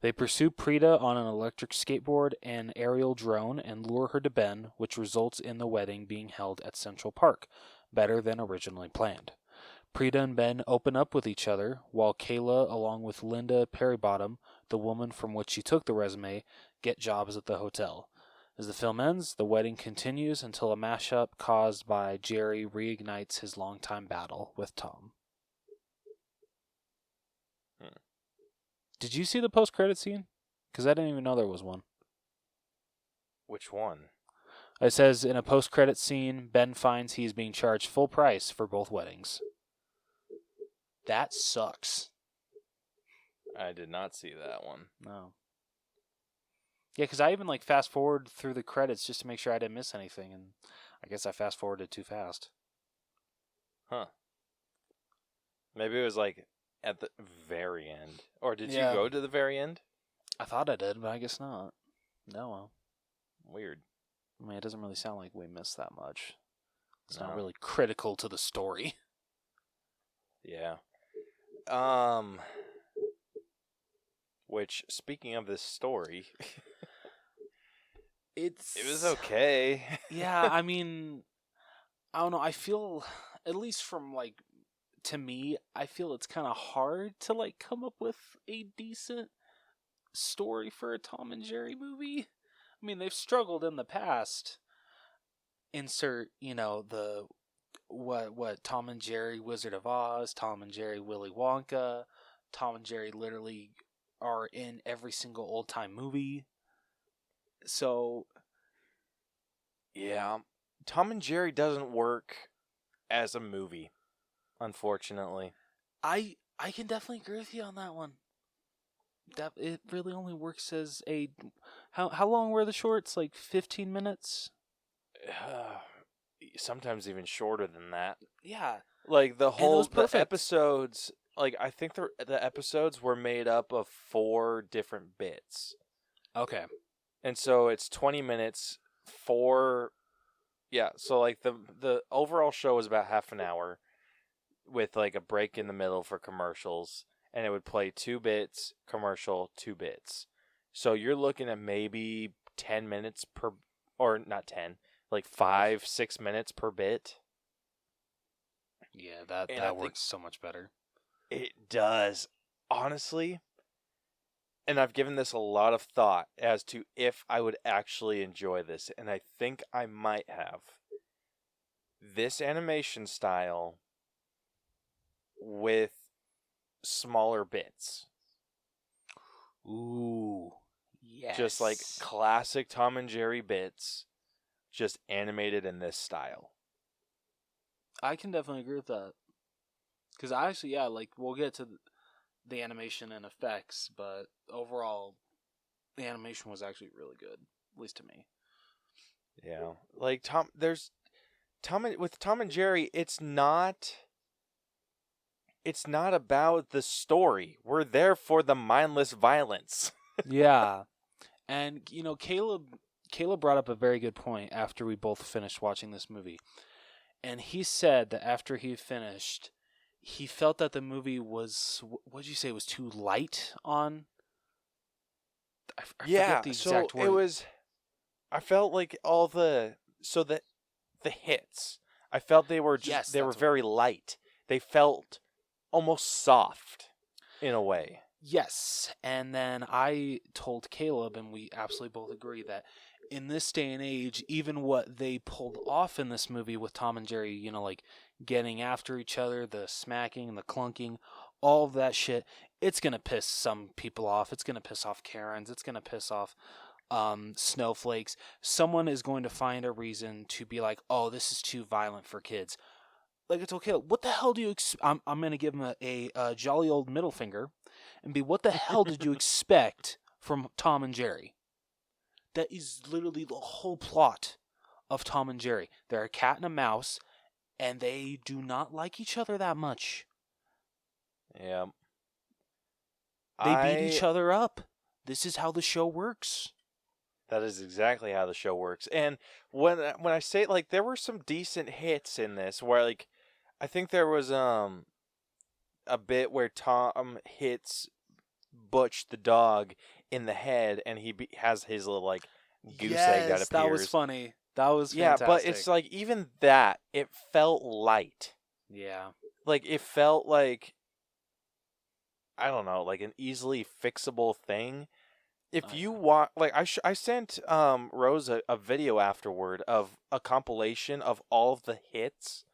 They pursue Prita on an electric skateboard and aerial drone and lure her to Ben, which results in the wedding being held at Central Park, better than originally planned. Prita and Ben open up with each other, while Kayla, along with Linda Perrybottom, the woman from which she took the resume, get jobs at the hotel. As the film ends, the wedding continues until a mashup caused by Jerry reignites his longtime battle with Tom. Did you see the post-credit scene? Because I didn't even know there was one. Which one? It says, in a post-credit scene, Ben finds he is being charged full price for both weddings. That sucks. I did not see that one. No. Yeah, because I even fast forward through the credits just to make sure I didn't miss anything, and I guess I fast forwarded too fast. Huh. Maybe it was at the very end. Or did you Yeah. go to the very end? I thought I did, but I guess not. No, well. Weird. I mean, it doesn't really sound like we missed that much. It's No. not really critical to the story. Yeah. Which, speaking of this story, it was okay. Yeah, I mean, I don't know. I feel, at least from to me, I feel it's kind of hard to come up with a decent story for a Tom and Jerry movie. I mean, they've struggled in the past. Insert, the what Tom and Jerry Wizard of Oz, Tom and Jerry Willy Wonka, Tom and Jerry literally are in every single old-time movie. So, yeah, Tom and Jerry doesn't work as a movie, unfortunately. I can definitely agree with you on that one. That it really only works as a how long were the shorts? 15 minutes? Sometimes even shorter than that. Yeah. The episodes, I think the episodes were made up of 4 different bits. Okay. And so it's 20 minutes, 4. Yeah, so the overall show was about half an hour with a break in the middle for commercials, and it would play 2 bits, commercial, 2 bits. So you're looking at maybe 10 minutes per, or not 10, 5-6 minutes per bit. Yeah, that works so much better. It does. Honestly, and I've given this a lot of thought as to if I would actually enjoy this, and I think I might have. This animation style with smaller bits. Ooh, yes. Just classic Tom and Jerry bits, just animated in this style. I can definitely agree with that. Because actually, yeah, we'll get to the animation and effects, but overall, the animation was actually really good, at least to me. Yeah, with Tom and Jerry, it's not about the story. We're there for the mindless violence. Yeah. And, Caleb brought up a very good point after we both finished watching this movie. And he said that after he finished, he felt that the movie was, what did you say, was too light on? I forget the exact word. It was. I felt like all the the hits. I felt they were they were very light. They felt almost soft in a way. Yes, and then I told Caleb, and we absolutely both agree that in this day and age, even what they pulled off in this movie with Tom and Jerry, you know, like getting after each other, the smacking, the clunking, all of that shit, it's going to piss some people off. It's going to piss off Karens. It's going to piss off snowflakes. Someone is going to find a reason to be like, oh, this is too violent for kids. Like, it's okay. What the hell do you I'm going to give him a jolly old middle finger and be, what the hell did you expect from Tom and Jerry? That is literally the whole plot of Tom and Jerry. They're a cat and a mouse, and they do not like each other that much. Yeah. They beat each other up. This is how the show works. That is exactly how the show works. And when I say, like, there were some decent hits in this where, like, I think there was a bit where Tom hits Butch the dog in the head, and he has his little, like, goose egg that appears. That was funny. That was fantastic. Yeah, but it's like, even that, it felt light. Yeah. Like, it felt like, I don't know, like an easily fixable thing. If you want, like, I sent Rose a video afterward of a compilation of all of the hits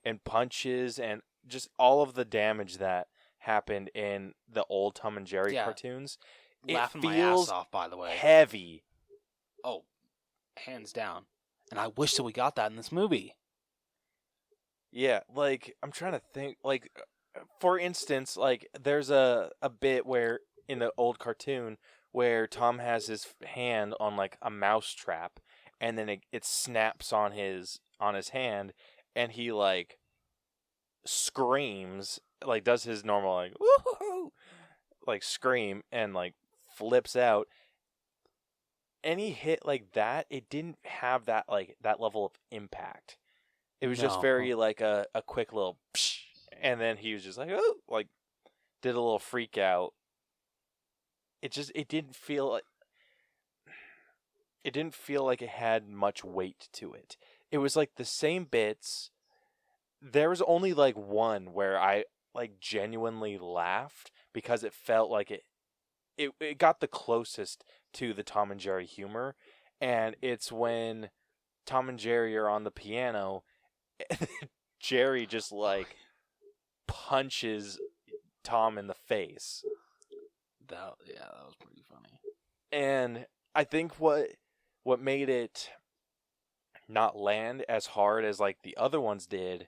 and punches and just all of the damage that happened in the old Tom and Jerry cartoons. Laughing my ass off, by the way. Heavy. Oh, hands down. And I wish that we got that in this movie. Yeah, like, I'm trying to think, like, for instance, like, there's a bit where, in the old cartoon, where Tom has his hand on, like, a mouse trap, and then it snaps on his hand, and he, like, screams, like, does his normal, like, woohoo, like, scream, and, like, flips out. Any hit like that, it didn't have that, like, that level of impact. It was just very, like, a quick little psh, and then he was just like, oh, like, did a little freak out. It didn't feel like it had much weight to it. It was like the same bits. There was only, like, one where I, like, genuinely laughed because it felt like it got the closest to the Tom and Jerry humor, and it's when Tom and Jerry are on the piano, and Jerry just, like, punches Tom in the face. That was pretty funny. And I think what made it not land as hard as, like, the other ones did,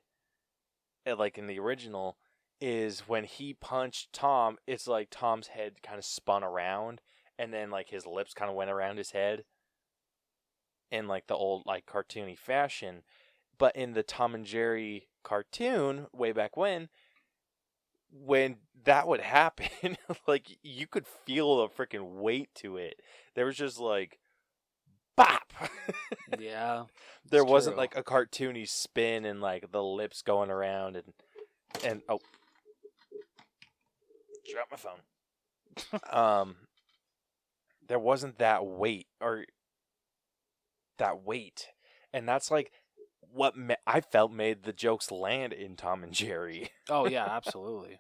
like in the original, is when he punched Tom, it's like Tom's head kind of spun around, and then, like, his lips kind of went around his head in, like, the old, like, cartoony fashion. But in the Tom and Jerry cartoon, way back when that would happen, like, you could feel the freaking weight to it. There was just, like, bop! Yeah. There wasn't, like, a cartoony spin and, like, the lips going around and oh. Drop my phone. There wasn't that weight, and that's, like, what I felt made the jokes land in Tom and Jerry. Oh, yeah, absolutely.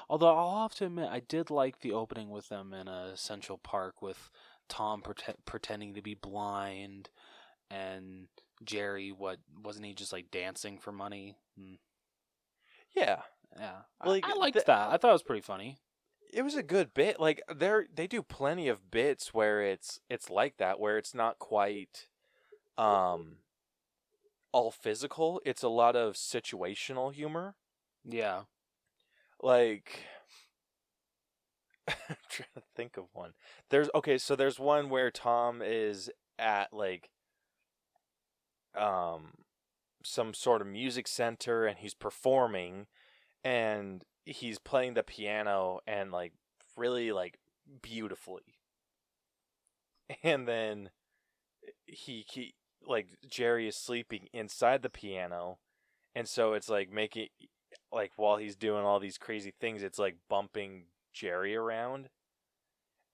Although I'll have to admit, I did like the opening with them in Central Park with Tom pretending to be blind, and Jerry, wasn't he just, like, dancing for money? Yeah. Yeah. Like, I liked that. I thought it was pretty funny. It was a good bit. Like, they do plenty of bits where it's like that, where it's not quite all physical. It's a lot of situational humor. Yeah. Like, I'm trying to think of one. There's one where Tom is at, like, some sort of music center, and he's performing, and he's playing the piano, and, like, really, like, beautifully. And then he like, Jerry is sleeping inside the piano, and so it's, like, making, like while he's doing all these crazy things, it's like bumping Jerry around,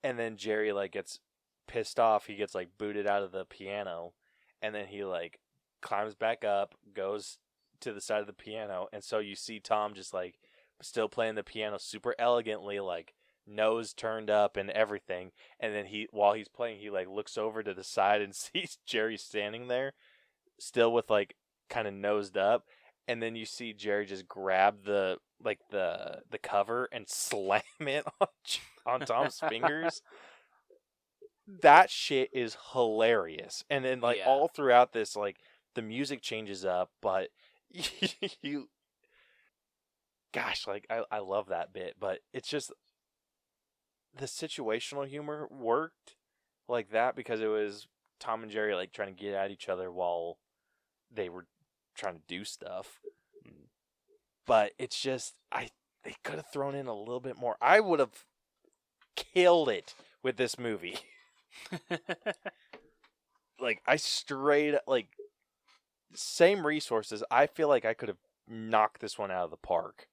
and then Jerry like gets pissed off. He gets like booted out of the piano, and then he like climbs back up, goes to the side of the piano, and so you see Tom just like still playing the piano super elegantly, like nose turned up and everything. And then while he's playing, he like looks over to the side and sees Jerry standing there, still with like kind of nosed up. And then you see Jerry just grab the cover and slam it on Tom's fingers. That shit is hilarious. And then like all throughout this, like the music changes up, but gosh, like I love that bit, but it's just the situational humor worked like that because it was Tom and Jerry like trying to get at each other while they were trying to do stuff. But it's just they could have thrown in a little bit more. I would have killed it with this movie. Like I straight like same resources. I feel like I could have knocked this one out of the park.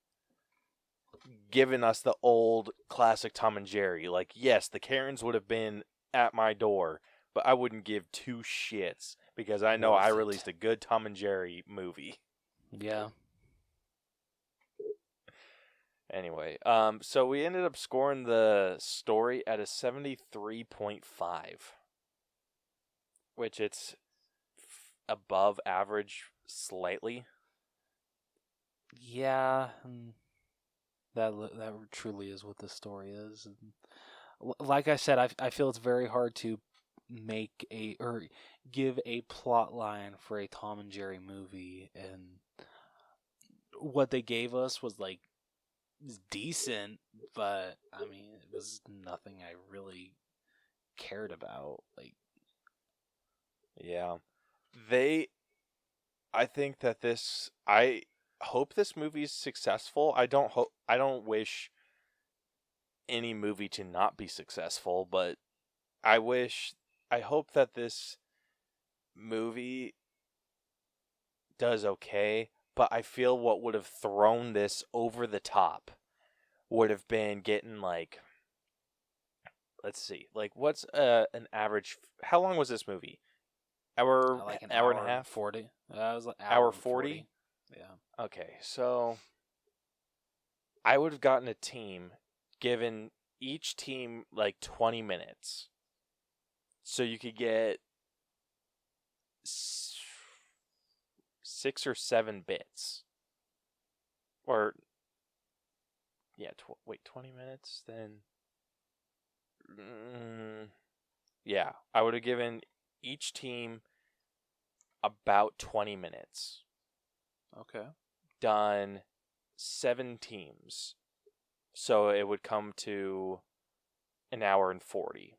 Given us the old classic Tom and Jerry. Like, yes, the Karens would have been at my door, but I wouldn't give two shits because I know I released a good Tom and Jerry movie. Yeah. Anyway, so we ended up scoring the story at a 73.5, which it's above average slightly. Yeah. That truly is what the story is. And like I said, I feel it's very hard to make or give a plot line for a Tom and Jerry movie, and what they gave us was like decent, but I mean it was nothing I really cared about. Like, yeah, I think that I hope this movie is successful. I don't wish any movie to not be successful, but I hope that this movie does okay, but I feel what would have thrown this over the top would have been getting like, let's see, like what's an average, how long was this movie? like an hour and a half? 40. It was like hour 40? Yeah. Okay, so I would have gotten a team, given each team like 20 minutes. So you could get 6 or 7 bits. Or, yeah, 20 minutes? Then, yeah, I would have given each team about 20 minutes. Okay. Done 7 teams. So it would come to an hour and 40.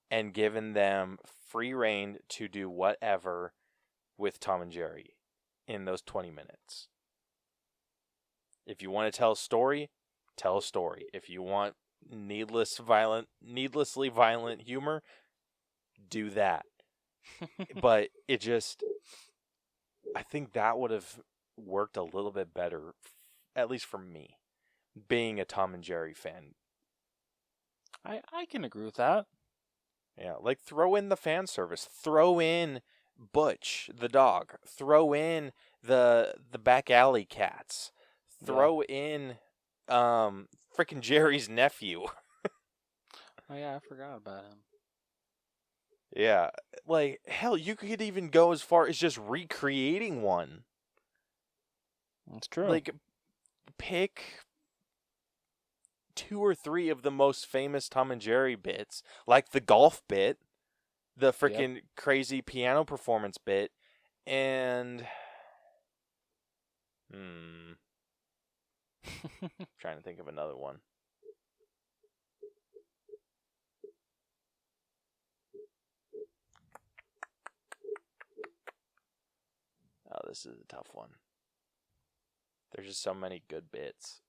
And given them free reign to do whatever with Tom and Jerry in those 20 minutes. If you want to tell a story, tell a story. If you want needlessly violent humor, do that. But it just, I think that would have worked a little bit better, at least for me, being a Tom and Jerry fan. I can agree with that. Yeah, like throw in the fan service, throw in Butch the dog, throw in the back alley cats, throw in freaking Jerry's nephew. Oh yeah, I forgot about him. Yeah, like hell, you could even go as far as just recreating one. That's true. Like pick 2 or 3 of the most famous Tom and Jerry bits, like the golf bit, the freaking crazy piano performance bit, and trying to think of another one. Oh, this is a tough one. There's just so many good bits.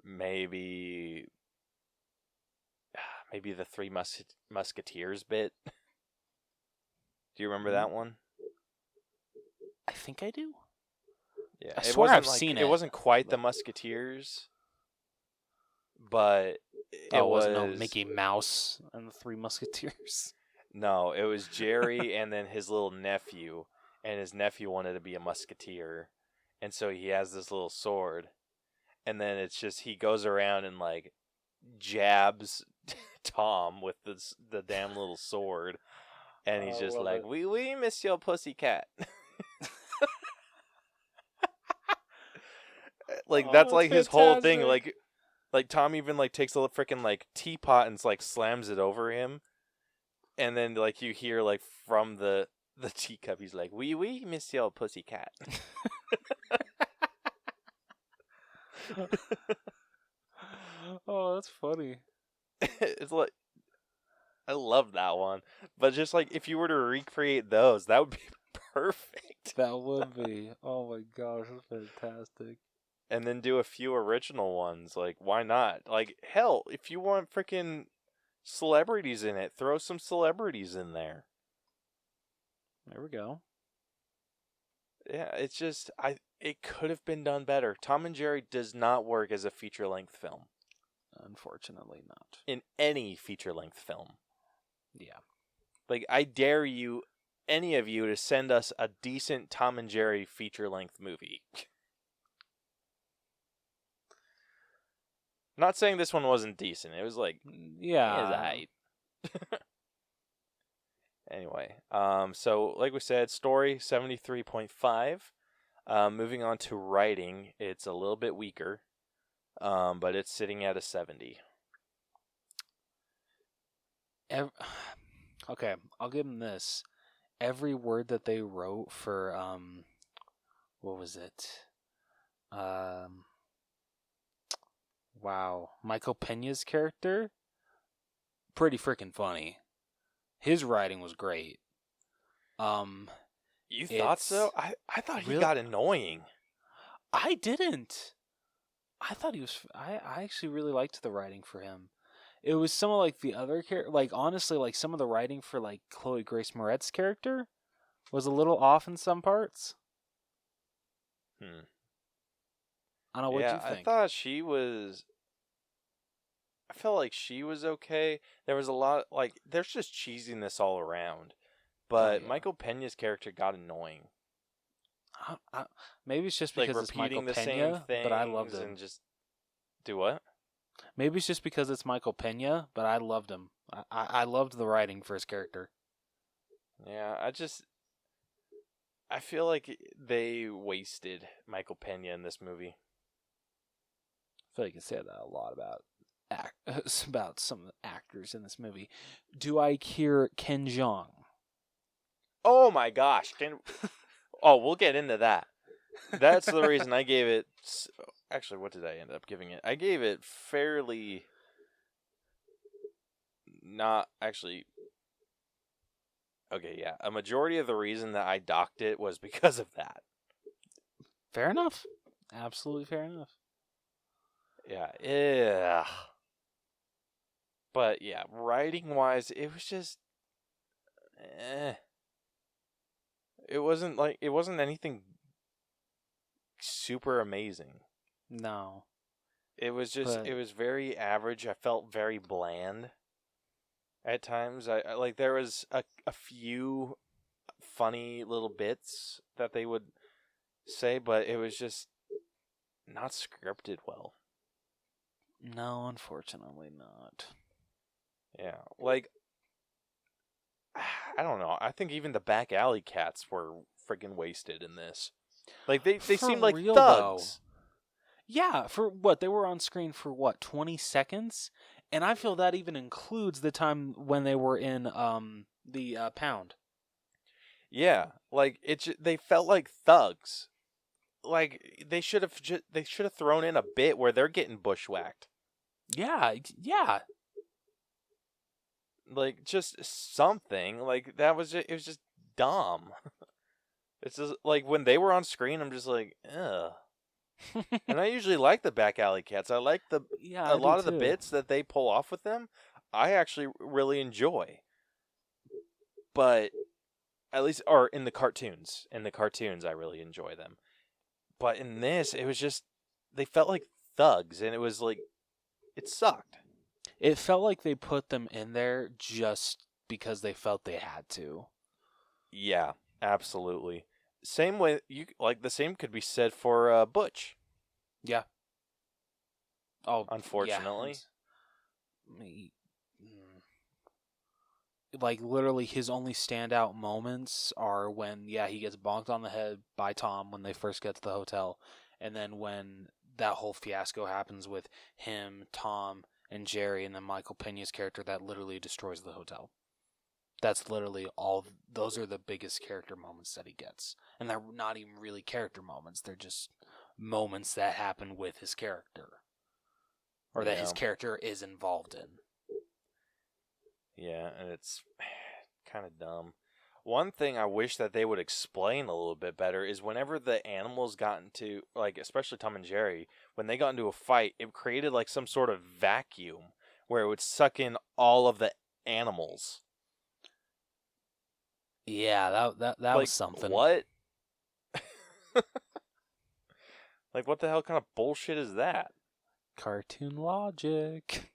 Maybe the 3 Musketeers bit. Do you remember that one? I think I do. Yeah, I it swear wasn't I've seen it. It wasn't quite the Musketeers, but it wasn't was no Mickey Mouse and the Three Musketeers. No, it was Jerry and then his little nephew, and his nephew wanted to be a musketeer, and so he has this little sword, and then it's just he goes around and like jabs Tom with the damn little sword, and he's just like, "We miss your pussycat." Like that's like his whole thing. Like Tom even like takes a freaking like teapot and like slams it over him. And then, like, you hear, like, from the teacup, he's like, we miss your pussycat. Oh, that's funny. It's like, I love that one. But just, like, if you were to recreate those, that would be perfect. That would be. Oh, my gosh, that's fantastic. And then do a few original ones. Like, why not? Like, hell, if you want freaking celebrities in it, throw some celebrities in there. There we go. Yeah, it's just it could have been done better. Tom and Jerry does not work as a feature-length film. Unfortunately not. In any feature-length film. Yeah. Like, I dare you, any of you, to send us a decent Tom and Jerry feature-length movie. Not saying this one wasn't decent. It was like, yeah, it was aight. Anyway, so like we said, story 73.5. Moving on to writing, it's a little bit weaker, but it's sitting at a 70. Okay, I'll give them this. Every word that they wrote for what was it? Wow, Michael Peña's character, pretty freaking funny. His writing was great. You thought so? I thought he got annoying. I didn't. I thought he was. I actually really liked the writing for him. It was some of like the other character. Like honestly, like some of the writing for like Chloe Grace Moretz's character was a little off in some parts. I don't know what you think. I thought she was. I felt like she was okay. There was a lot like there's just cheesiness all around, but Michael Peña's character got annoying. Maybe it's just because like it's Michael repeating the Peña, same things, but I loved him. And just do what? Maybe it's just because it's Michael Peña, but I loved him. I loved the writing for his character. Yeah, I feel like they wasted Michael Peña in this movie. I feel like you can say that a lot about some of the actors in this movie. Do I hear Ken Jeong? Oh my gosh! We'll get into that. That's the reason I gave it. Actually, what did I end up giving it? I gave it fairly. Not actually. Okay, yeah. A majority of the reason that I docked it was because of that. Fair enough. Absolutely fair enough. Yeah. But yeah, writing-wise, it was just... It wasn't anything super amazing. No. It was just, it was very average. I felt very bland at times. I like, there was a few funny little bits that they would say, but it was just not scripted well. No, unfortunately not. Yeah, like, I don't know. I think even the back alley cats were freaking wasted in this. Like, they seemed like real, thugs. Though. Yeah, for what? They were on screen for what, 20 seconds? And I feel that even includes the time when they were in the pound. Yeah, like they felt like thugs. Like they should have thrown in a bit where they're getting bushwhacked. Yeah. Like just something like that it was just dumb. It's just like when they were on screen, I'm just like, ugh. And I usually like the back alley cats. I like a lot of the bits that they pull off with them. I actually really enjoy. But At least, or in the cartoons. In the cartoons, I really enjoy them. But in this, it was just, they felt like thugs, and it was like, it sucked. It felt like they put them in there just because they felt they had to. Yeah, absolutely. Same way, the same could be said for Butch. Yeah. Oh, unfortunately. Like, literally, his only standout moments are when, he gets bonked on the head by Tom when they first get to the hotel. And then when that whole fiasco happens with him, Tom, and Jerry, and then Michael Pena's character that literally destroys the hotel. That's literally all. Those are the biggest character moments that he gets. And they're not even really character moments. They're just moments that happen with his character. Or that his character is involved in. Yeah, and it's kind of dumb. One thing I wish that they would explain a little bit better is whenever the animals got into, like, especially Tom and Jerry, when they got into a fight, it created, like, some sort of vacuum where it would suck in all of the animals. Yeah, that like, was something. What? Like, what the hell kind of bullshit is that? Cartoon logic.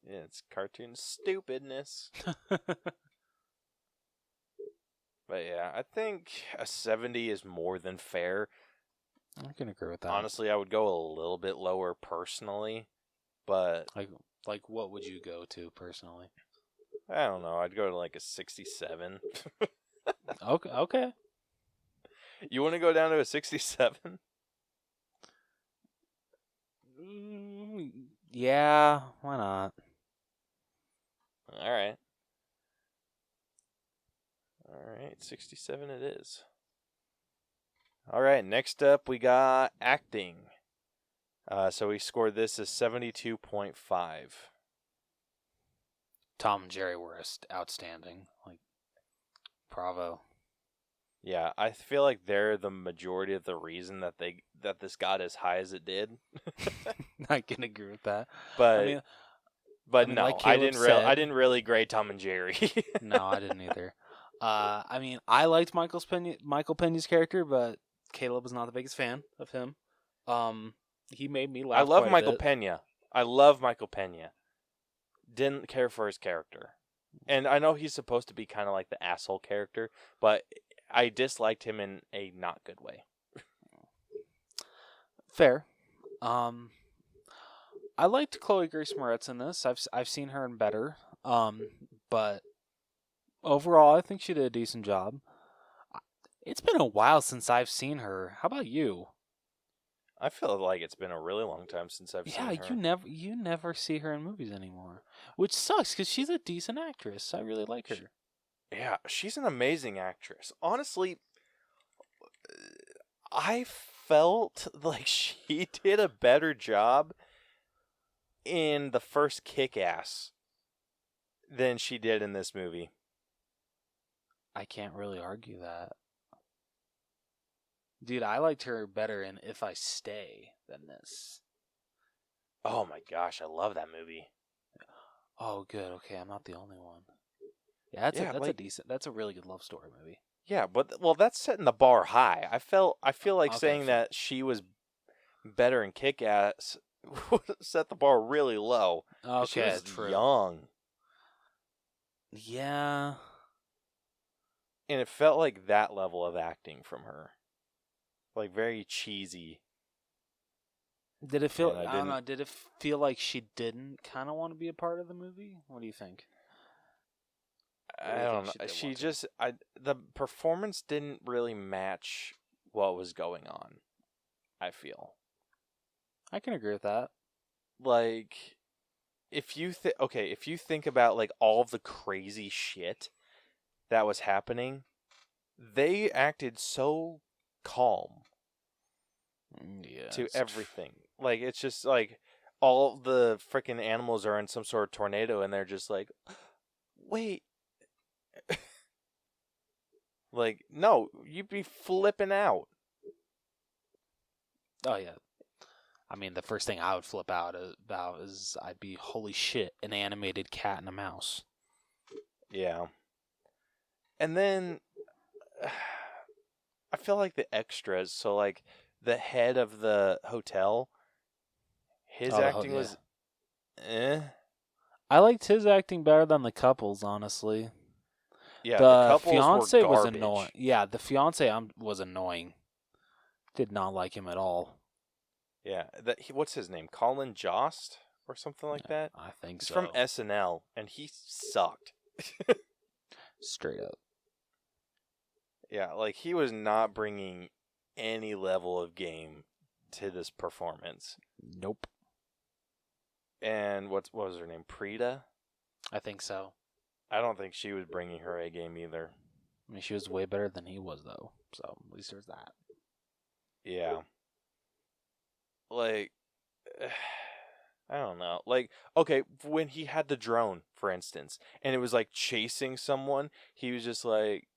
Yeah, it's cartoon stupidness. But yeah, I think a 70 is more than fair. I can agree with that. Honestly, I would go a little bit lower personally, but... Like what would you go to personally? I don't know. I'd go to like a 67. Okay. You want to go down to a 67? Yeah, why not? All right, 67 it is. All right, next up we got acting. So we scored this as 72.5. Tom and Jerry were outstanding. Like, bravo. Yeah, I feel like they're the majority of the reason that this got as high as it did. I can agree with that. But no, like I didn't really grade Tom and Jerry. No, I didn't either. I liked Michael Pena's character, but Caleb was not the biggest fan of him. He made me laugh. I love Michael Pena. I love Michael Pena. Didn't care for his character. And I know he's supposed to be kind of like the asshole character, but I disliked him in a not good way. Fair. I liked Chloe Grace Moretz in this. I've seen her in better. But overall, I think she did a decent job. It's been a while since I've seen her. How about you? I feel like it's been a really long time since I've seen her. Yeah, you never see her in movies anymore, which sucks because she's a decent actress. I really like her. Yeah, she's an amazing actress. Honestly, I felt like she did a better job in the first Kick-Ass than she did in this movie. I can't really argue that. Dude, I liked her better in If I Stay than this. Oh my gosh, I love that movie. Oh, good. Okay, I'm not the only one. Yeah, that's a really good love story movie. Yeah, but that's setting the bar high. I feel like saying that she was better in Kick-Ass set the bar really low. Okay, she was true. Young. Yeah. And it felt like that level of acting from her. Like, very cheesy. Did it feel... I don't know. Did it feel like she didn't kind of want to be a part of the movie? What do you think? I don't know. She just... the performance didn't really match what was going on, I feel. I can agree with that. Like, if you think about, like, all the crazy shit that was happening, they acted so calm to everything. Like, it's just like all the freaking animals are in some sort of tornado and they're just like, wait. Like, no, you'd be flipping out. Oh, yeah. I mean, the first thing I would flip out about is I'd be, holy shit, an animated cat and a mouse. Yeah. And then, I feel like the extras. So like the head of the hotel, his acting was, I liked his acting better than the couple's, honestly. Yeah, The the couples fiance were was garbage. annoying. Yeah, the fiance was annoying. Did not like him at all. Yeah, what's his name? Colin Jost or something like that. I think He's so. from SNL, and he sucked. Straight up. Yeah, like he was not bringing any level of game to this performance. Nope. And what was her name? Prita? I think so. I don't think she was bringing her A game either. I mean, she was way better than he was, though. So at least there's that. Yeah. Like, I don't know. Like, okay, when he had the drone, for instance, and it was like chasing someone, he was just like,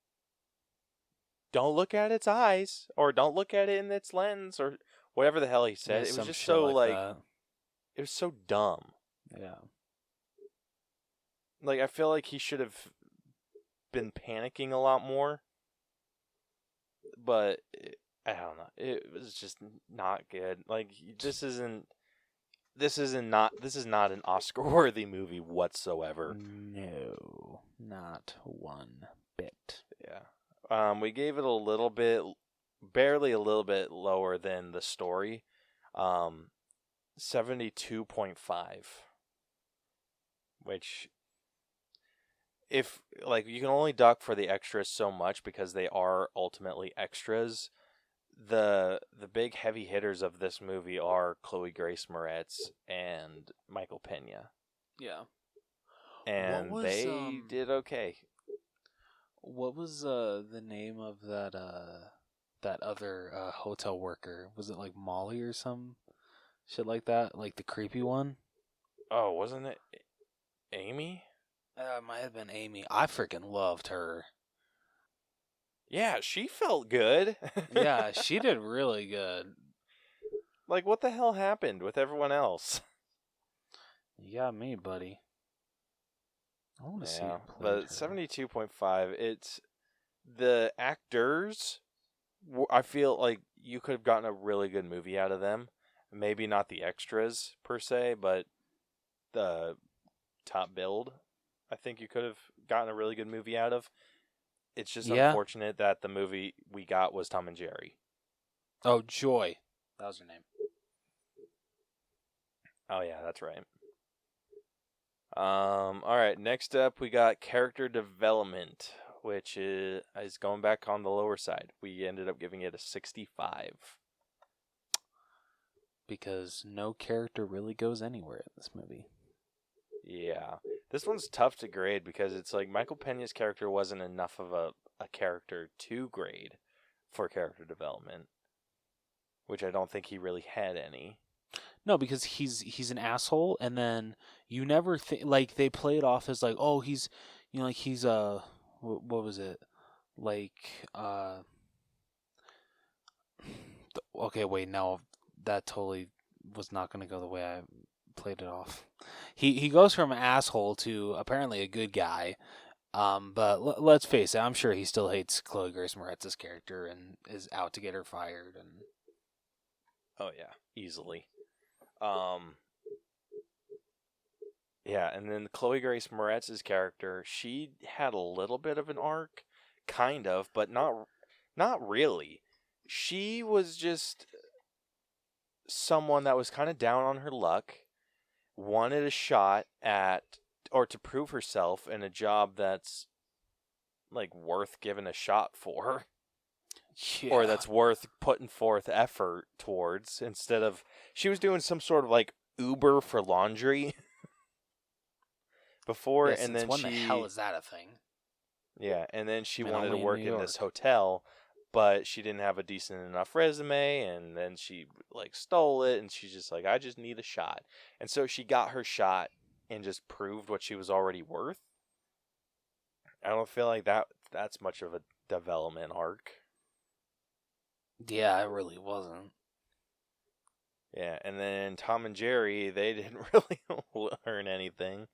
don't look at its eyes, or don't look at it in its lens, or whatever the hell he said. Yeah, It was just shit so, like, that. it was so dumb. Yeah. Like, I feel like he should have been panicking a lot more. But, I don't know. It was just not good. Like, this is not an Oscar-worthy movie whatsoever. No, not one bit. Yeah. We gave it a little bit, barely a little bit lower than the story. 72.5. Which, if, like, you can only duck for the extras so much because they are ultimately extras. The big heavy hitters of this movie are Chloe Grace Moretz and Michael Pena. Yeah. And they did okay. What was the name of that other hotel worker? Was it like Molly or some shit like that? Like the creepy one? Oh, wasn't it Amy? It might have been Amy. I freaking loved her. Yeah, she felt good. Yeah, she did really good. Like, what the hell happened with everyone else? You got me, buddy. I want to see who played but her. 72.5, it's the actors. I feel like you could have gotten a really good movie out of them. Maybe not the extras per se, but the top build, I think you could have gotten a really good movie out of. It's just unfortunate that the movie we got was Tom and Jerry. Oh, Joy. That was her name. Oh, yeah, that's right. All right, next up we got character development, which is going back on the lower side. We ended up giving it a 65. Because no character really goes anywhere in this movie. Yeah. This one's tough to grade because it's like Michael Pena's character wasn't enough of a character to grade for character development, which I don't think he really had any. No, because he's an asshole, and then you never think, like, they play it off as like, oh, he's, you know, like he's what was it, like okay, wait, no, that totally was not going to go the way I played it off. He goes from an asshole to apparently a good guy, but let's face it, I'm sure he still hates Chloe Grace Moretz's character and is out to get her fired. And oh yeah, easily. Yeah, and then Chloe Grace Moretz's character, she had a little bit of an arc, kind of, but not really. She was just someone that was kind of down on her luck, wanted a shot at, or to prove herself in a job that's, like, worth giving a shot for. Yeah. Or that's worth putting forth effort towards, instead of, she was doing some sort of, like, Uber for laundry before, yeah, and then when the hell is that a thing? Yeah, and then she Man, wanted to only in work New in this York. hotel, but she didn't have a decent enough resume, and then she, like, stole it, and she's just like, I just need a shot. And so she got her shot and just proved what she was already worth. I don't feel like that's much of a development arc. Yeah, it really wasn't. Yeah, and then Tom and Jerry, they didn't really learn anything.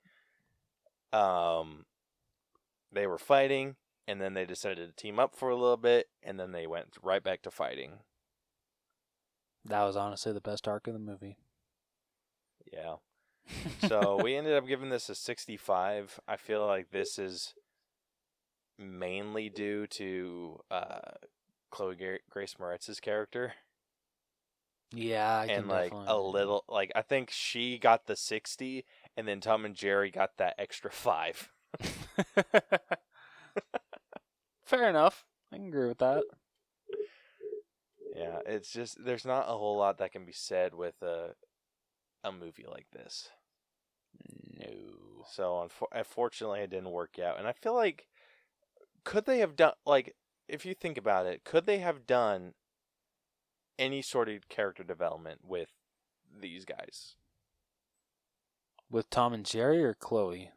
They were fighting, and then they decided to team up for a little bit, and then they went right back to fighting. That was honestly the best arc of the movie. Yeah. So we ended up giving this a 65. I feel like this is mainly due to Chloe Grace Moretz's character. Yeah, I and can like definitely a little, like I think she got the 60, and then Tom and Jerry got that extra 5. Fair enough. I can agree with that. Yeah, it's just there's not a whole lot that can be said with a movie like this. No. So unfortunately, it didn't work out, and I feel like could they have done, like, if you think about it, could they have done any sort of character development with these guys? With Tom and Jerry or Chloe?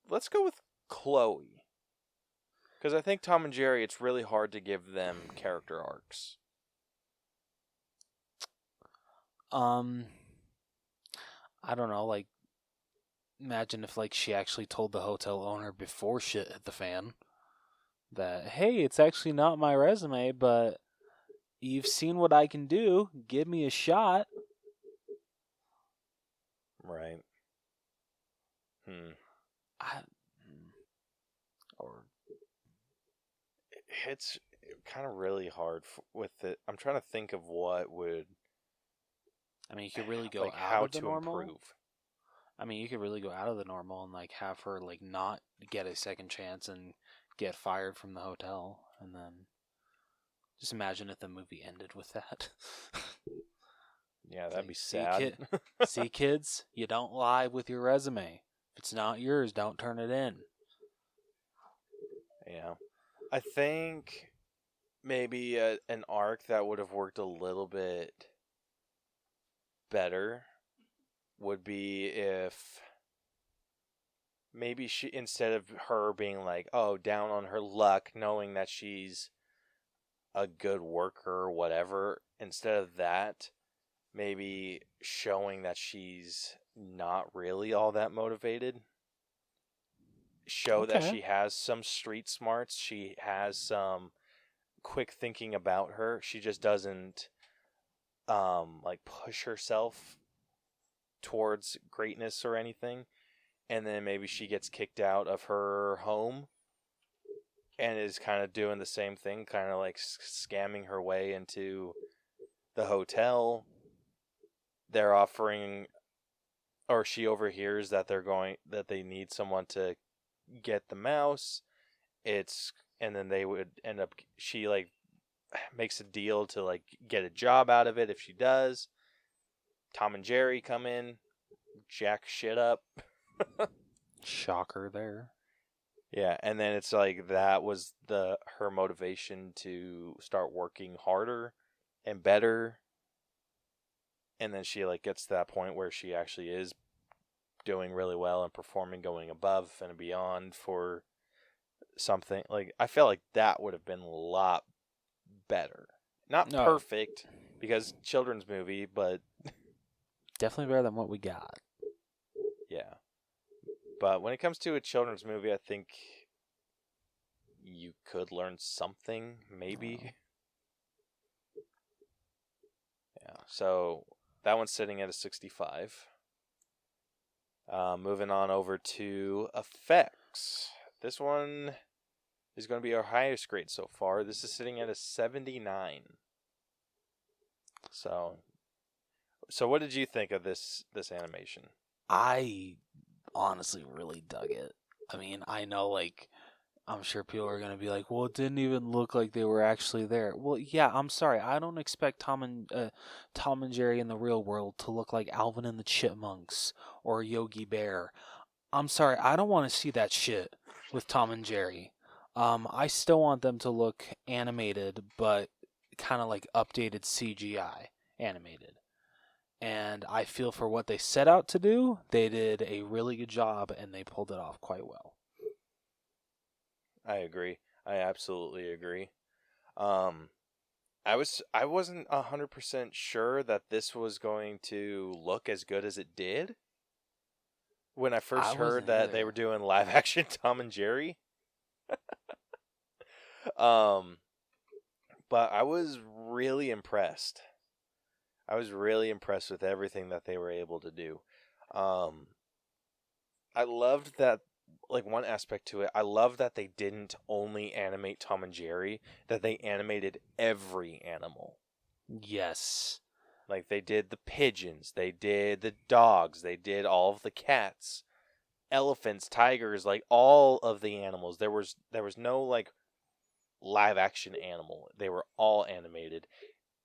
Let's go with Chloe. Because I think Tom and Jerry, it's really hard to give them character arcs. I don't know, like, imagine if, like, she actually told the hotel owner before shit hit the fan that, hey, it's actually not my resume, but you've seen what I can do. Give me a shot. Right. Or it's kind of really hard with it. I'm trying to think of what would. I mean, you could really go like out how of the to normal. improve. I mean, you could really go out of the normal and like have her like not get a second chance and get fired from the hotel, and then just imagine if the movie ended with that. Yeah, that'd be See, sad. See, kids, you don't lie with your resume. If it's not yours, don't turn it in. Yeah. I think maybe an arc that would have worked a little bit better would be if maybe she, instead of her being like, oh, down on her luck, knowing that she's a good worker or whatever, instead of that, maybe showing that she's not really all that motivated. Show that she has some street smarts. She has some quick thinking about her. She just doesn't like push herself towards greatness or anything. And then maybe she gets kicked out of her home and is kind of doing the same thing, kind of like scamming her way into the hotel. They're offering, or she overhears that that they need someone to get the mouse. And then they would end up, she like makes a deal to like get a job out of it if she does. Tom and Jerry come in, jack shit up. Shocker there. Yeah, and then it's like that was her motivation to start working harder and better. And then she like gets to that point where she actually is doing really well and performing, going above and beyond for something. Like I felt like that would have been a lot better. Not perfect because children's movie, but definitely better than what we got. Yeah. But when it comes to a children's movie, I think you could learn something, maybe. Yeah. So that one's sitting at a 65. Moving on over to effects. This one is going to be our highest grade so far. This is sitting at a 79. So what did you think of this animation? I honestly really dug it. I mean, I know, like, I'm sure people are going to be like, well, it didn't even look like they were actually there. Well, yeah, I'm sorry. I don't expect Tom and Jerry in the real world to look like Alvin and the Chipmunks or Yogi Bear. I'm sorry. I don't want to see that shit with Tom and Jerry. I still want them to look animated, but kind of like updated CGI animated. And I feel for what they set out to do, they did a really good job, and they pulled it off quite well. I agree. I absolutely agree. I wasn't 100% sure that this was going to look as good as it did when I first heard that they were doing live action Tom and Jerry. But I was really impressed. I was really impressed with everything that they were able to do. I loved that, like, one aspect to it, I love that they didn't only animate Tom and Jerry, that they animated every animal. Yes. Like, they did the pigeons, they did the dogs, they did all of the cats, elephants, tigers, like, all of the animals. There was no, like, live action animal. They were all animated.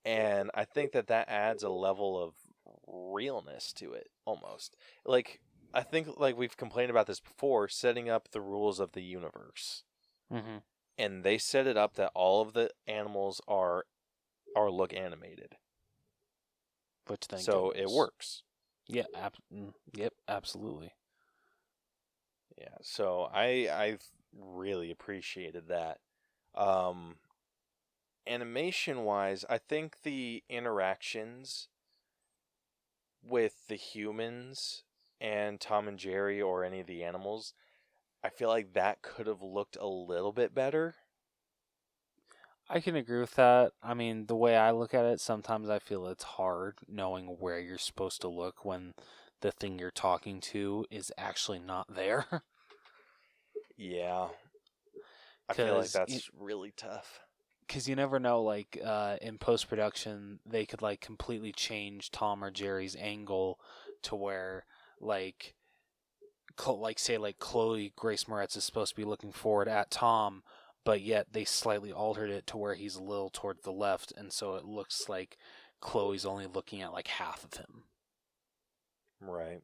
And I think that adds a level of realness to it, almost. Like, I think, like, we've complained about this before, setting up the rules of the universe. Mm-hmm. And they set it up that all of the animals are look animated. Which then so it works. Yeah, yep, absolutely. Yeah, so I really appreciated that. Animation-wise, I think the interactions with the humans and Tom and Jerry or any of the animals, I feel like that could have looked a little bit better. I can agree with that. I mean, the way I look at it, sometimes I feel it's hard knowing where you're supposed to look when the thing you're talking to is actually not there. Yeah. I feel like that's really tough. Because you never know, like, in post-production, they could, like, completely change Tom or Jerry's angle to where, like, say, like, Chloe Grace Moretz is supposed to be looking forward at Tom, but yet they slightly altered it to where he's a little toward the left, and so it looks like Chloe's only looking at, like, half of him. Right.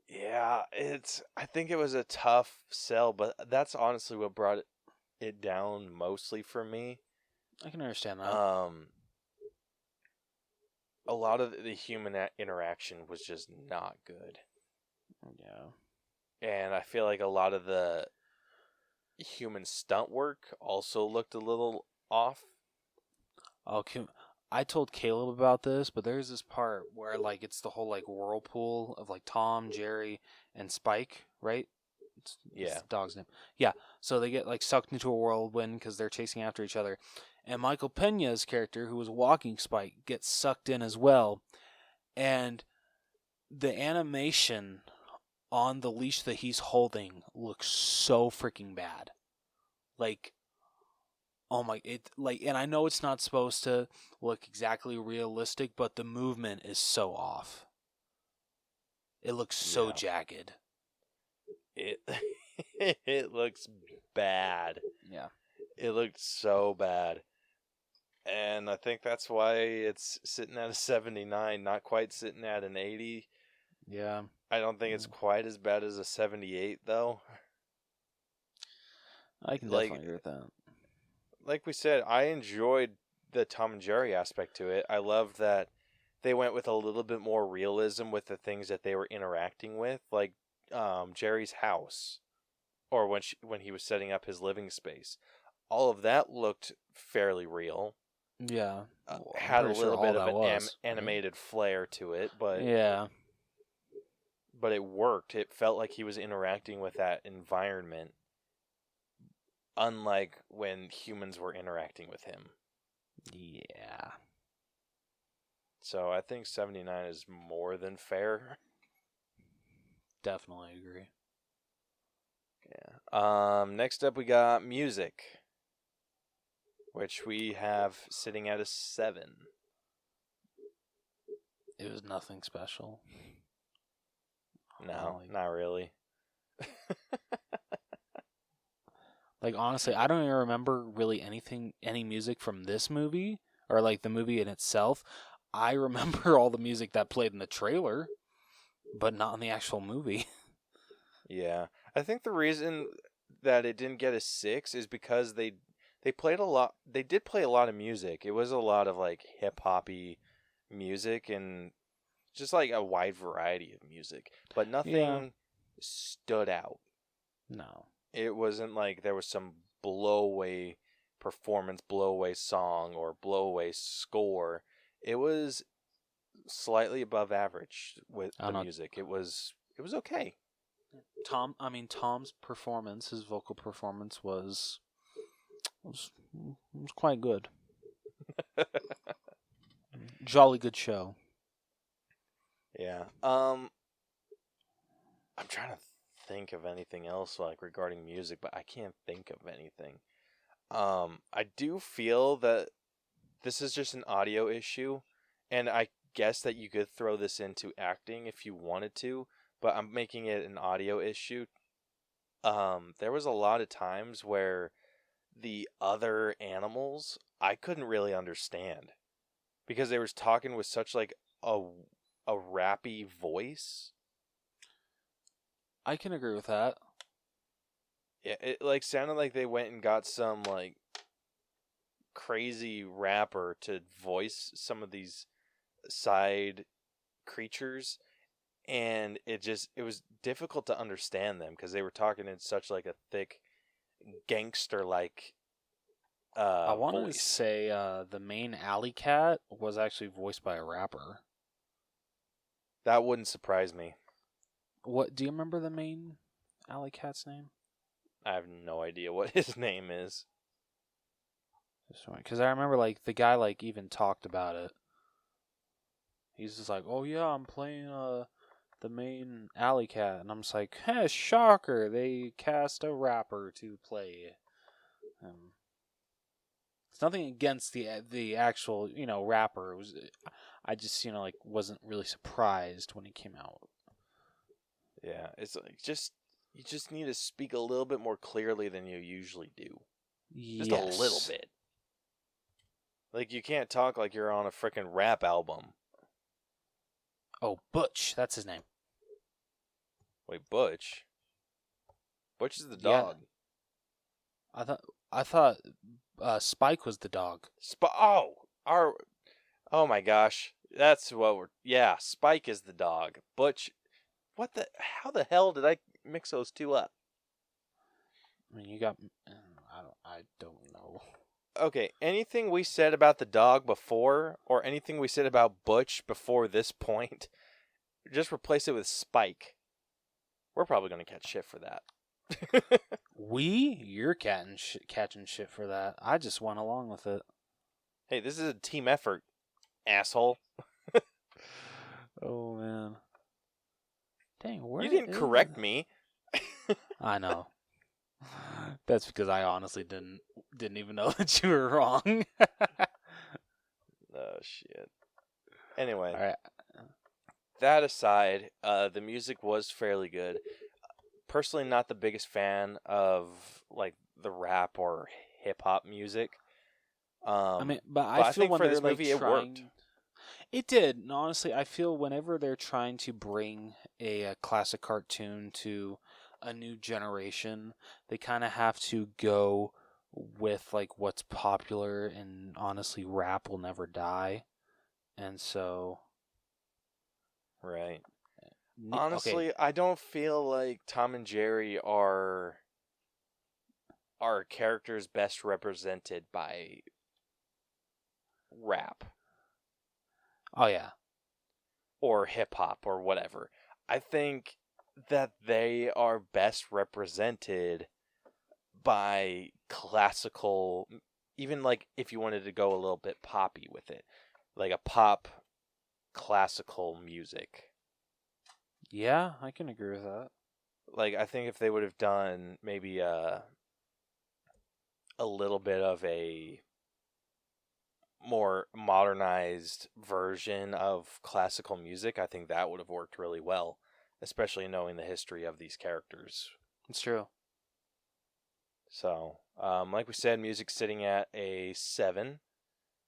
Yeah, I think it was a tough sell, but that's honestly what brought it down mostly for me. I can understand that. A lot of the human interaction was just not good. Yeah. And I feel like a lot of the human stunt work also looked a little off. Okay. I told Caleb about this, but there's this part where, like, it's the whole, like, whirlpool of, like, Tom, Jerry, and Spike, right? It's the dog's name. Yeah. So they get, like, sucked into a whirlwind because they're chasing after each other. And Michael Pena's character, who was walking Spike, gets sucked in as well. And the animation on the leash that he's holding looks so freaking bad. Like, oh my, and I know it's not supposed to look exactly realistic, but the movement is so off. It looks so jagged. It looks bad. Yeah. It looked so bad. And I think that's why it's sitting at a 79, not quite sitting at an 80. Yeah. I don't think it's quite as bad as a 78, though. I can definitely agree with that. Like we said, I enjoyed the Tom and Jerry aspect to it. I loved that they went with a little bit more realism with the things that they were interacting with, like Jerry's house, or when he was setting up his living space. All of that looked fairly real. Yeah, had a little bit of an animated flair to it, but but it worked. It felt like he was interacting with that environment, unlike when humans were interacting with him. Yeah. So I think 79 is more than fair. Definitely agree. Yeah. Next up we got music, which we have sitting at a 7. It was nothing special. No, not really. Like, honestly, I don't even remember really any music from this movie, or like the movie in itself. I remember all the music that played in the trailer, but not in the actual movie. Yeah. I think the reason that it didn't get a 6 is because they played a lot. They did play a lot of music. It was a lot of, like, hip-hoppy music and just, like, a wide variety of music. But nothing stood out. No. It wasn't like there was some blow-away performance, blow-away song, or blow-away score. It was slightly above average with the music. It was okay. Tom's performance, his vocal performance was quite good. Jolly good show. Yeah. I'm trying to think of anything else like regarding music, but I can't think of anything. I do feel that this is just an audio issue, and I guess that you could throw this into acting if you wanted to, but I'm making it an audio issue. There was a lot of times where the other animals I couldn't really understand because they was talking with such like a rappy voice. I can agree with that. Yeah, it like sounded like they went and got some like crazy rapper to voice some of these side creatures, and it was difficult to understand them because they were talking in such like a thick gangster like I want to voice. say the main alley cat was actually voiced by a rapper. That wouldn't surprise me. What do you remember the main alley cat's name? I have no idea what his name is. Because I remember like the guy like even talked about it. He's just like, "Oh yeah, I'm playing the main alley cat," and I'm just like, "Hey, shocker! They cast a rapper to play." It's nothing against the actual rapper. It was, I just like wasn't really surprised when he came out. Yeah, it's like you just need to speak a little bit more clearly than you usually do. Just a little bit. Like you can't talk like you're on a freaking rap album. Oh, Butch, that's his name. Wait, Butch? Butch is the dog. Yeah. I thought Spike was the dog. Oh my gosh. That's what yeah, Spike is the dog. Butch, how the hell did I mix those two up? I mean, I don't know. Okay, anything we said about the dog before, or anything we said about Butch before this point, just replace it with Spike. We're probably going to catch shit for that. You're catching shit for that. I just went along with it. Hey, this is a team effort, asshole. Oh, man. Dang, you didn't correct me. I know. That's because I honestly didn't even know that you were wrong. Oh, shit. Anyway. All right. That aside, the music was fairly good. Personally, not the biggest fan of like the rap or hip hop music. But I feel think when for they're this movie, it worked. It did. And honestly, I feel whenever they're trying to bring a classic cartoon to a new generation, they kind of have to go with like what's popular, and honestly, rap will never die. And so, right. Honestly, okay. I don't feel like Tom and Jerry are characters best represented by rap. Oh yeah. Or hip hop or whatever. I think that they are best represented by classical, even like if you wanted to go a little bit poppy with it, like a pop classical music. Yeah, I can agree with that. Like I think if they would have done maybe a little bit of a more modernized version of classical music, I think that would have worked really well, especially knowing the history of these characters. It's true. So, like we said, music's sitting at a 7.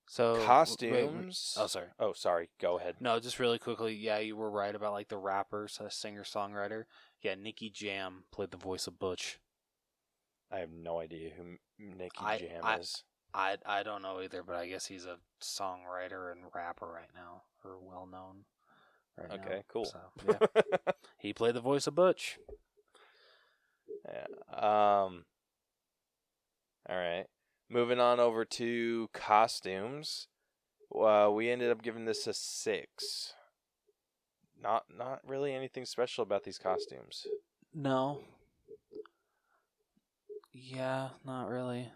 So costumes. Oh, sorry. Oh, sorry. Go ahead. No, just really quickly. Yeah, you were right about like the rapper, singer-songwriter. Yeah, Nicky Jam played the voice of Butch. I have no idea who Nicky Jam is. I don't know either, but I guess he's a songwriter and rapper right now, or well known right now. Okay, cool. So, yeah. He played the voice of Butch. Yeah. All right. Moving on over to costumes. We ended up giving this a 6. Not really anything special about these costumes. No. Yeah, not really.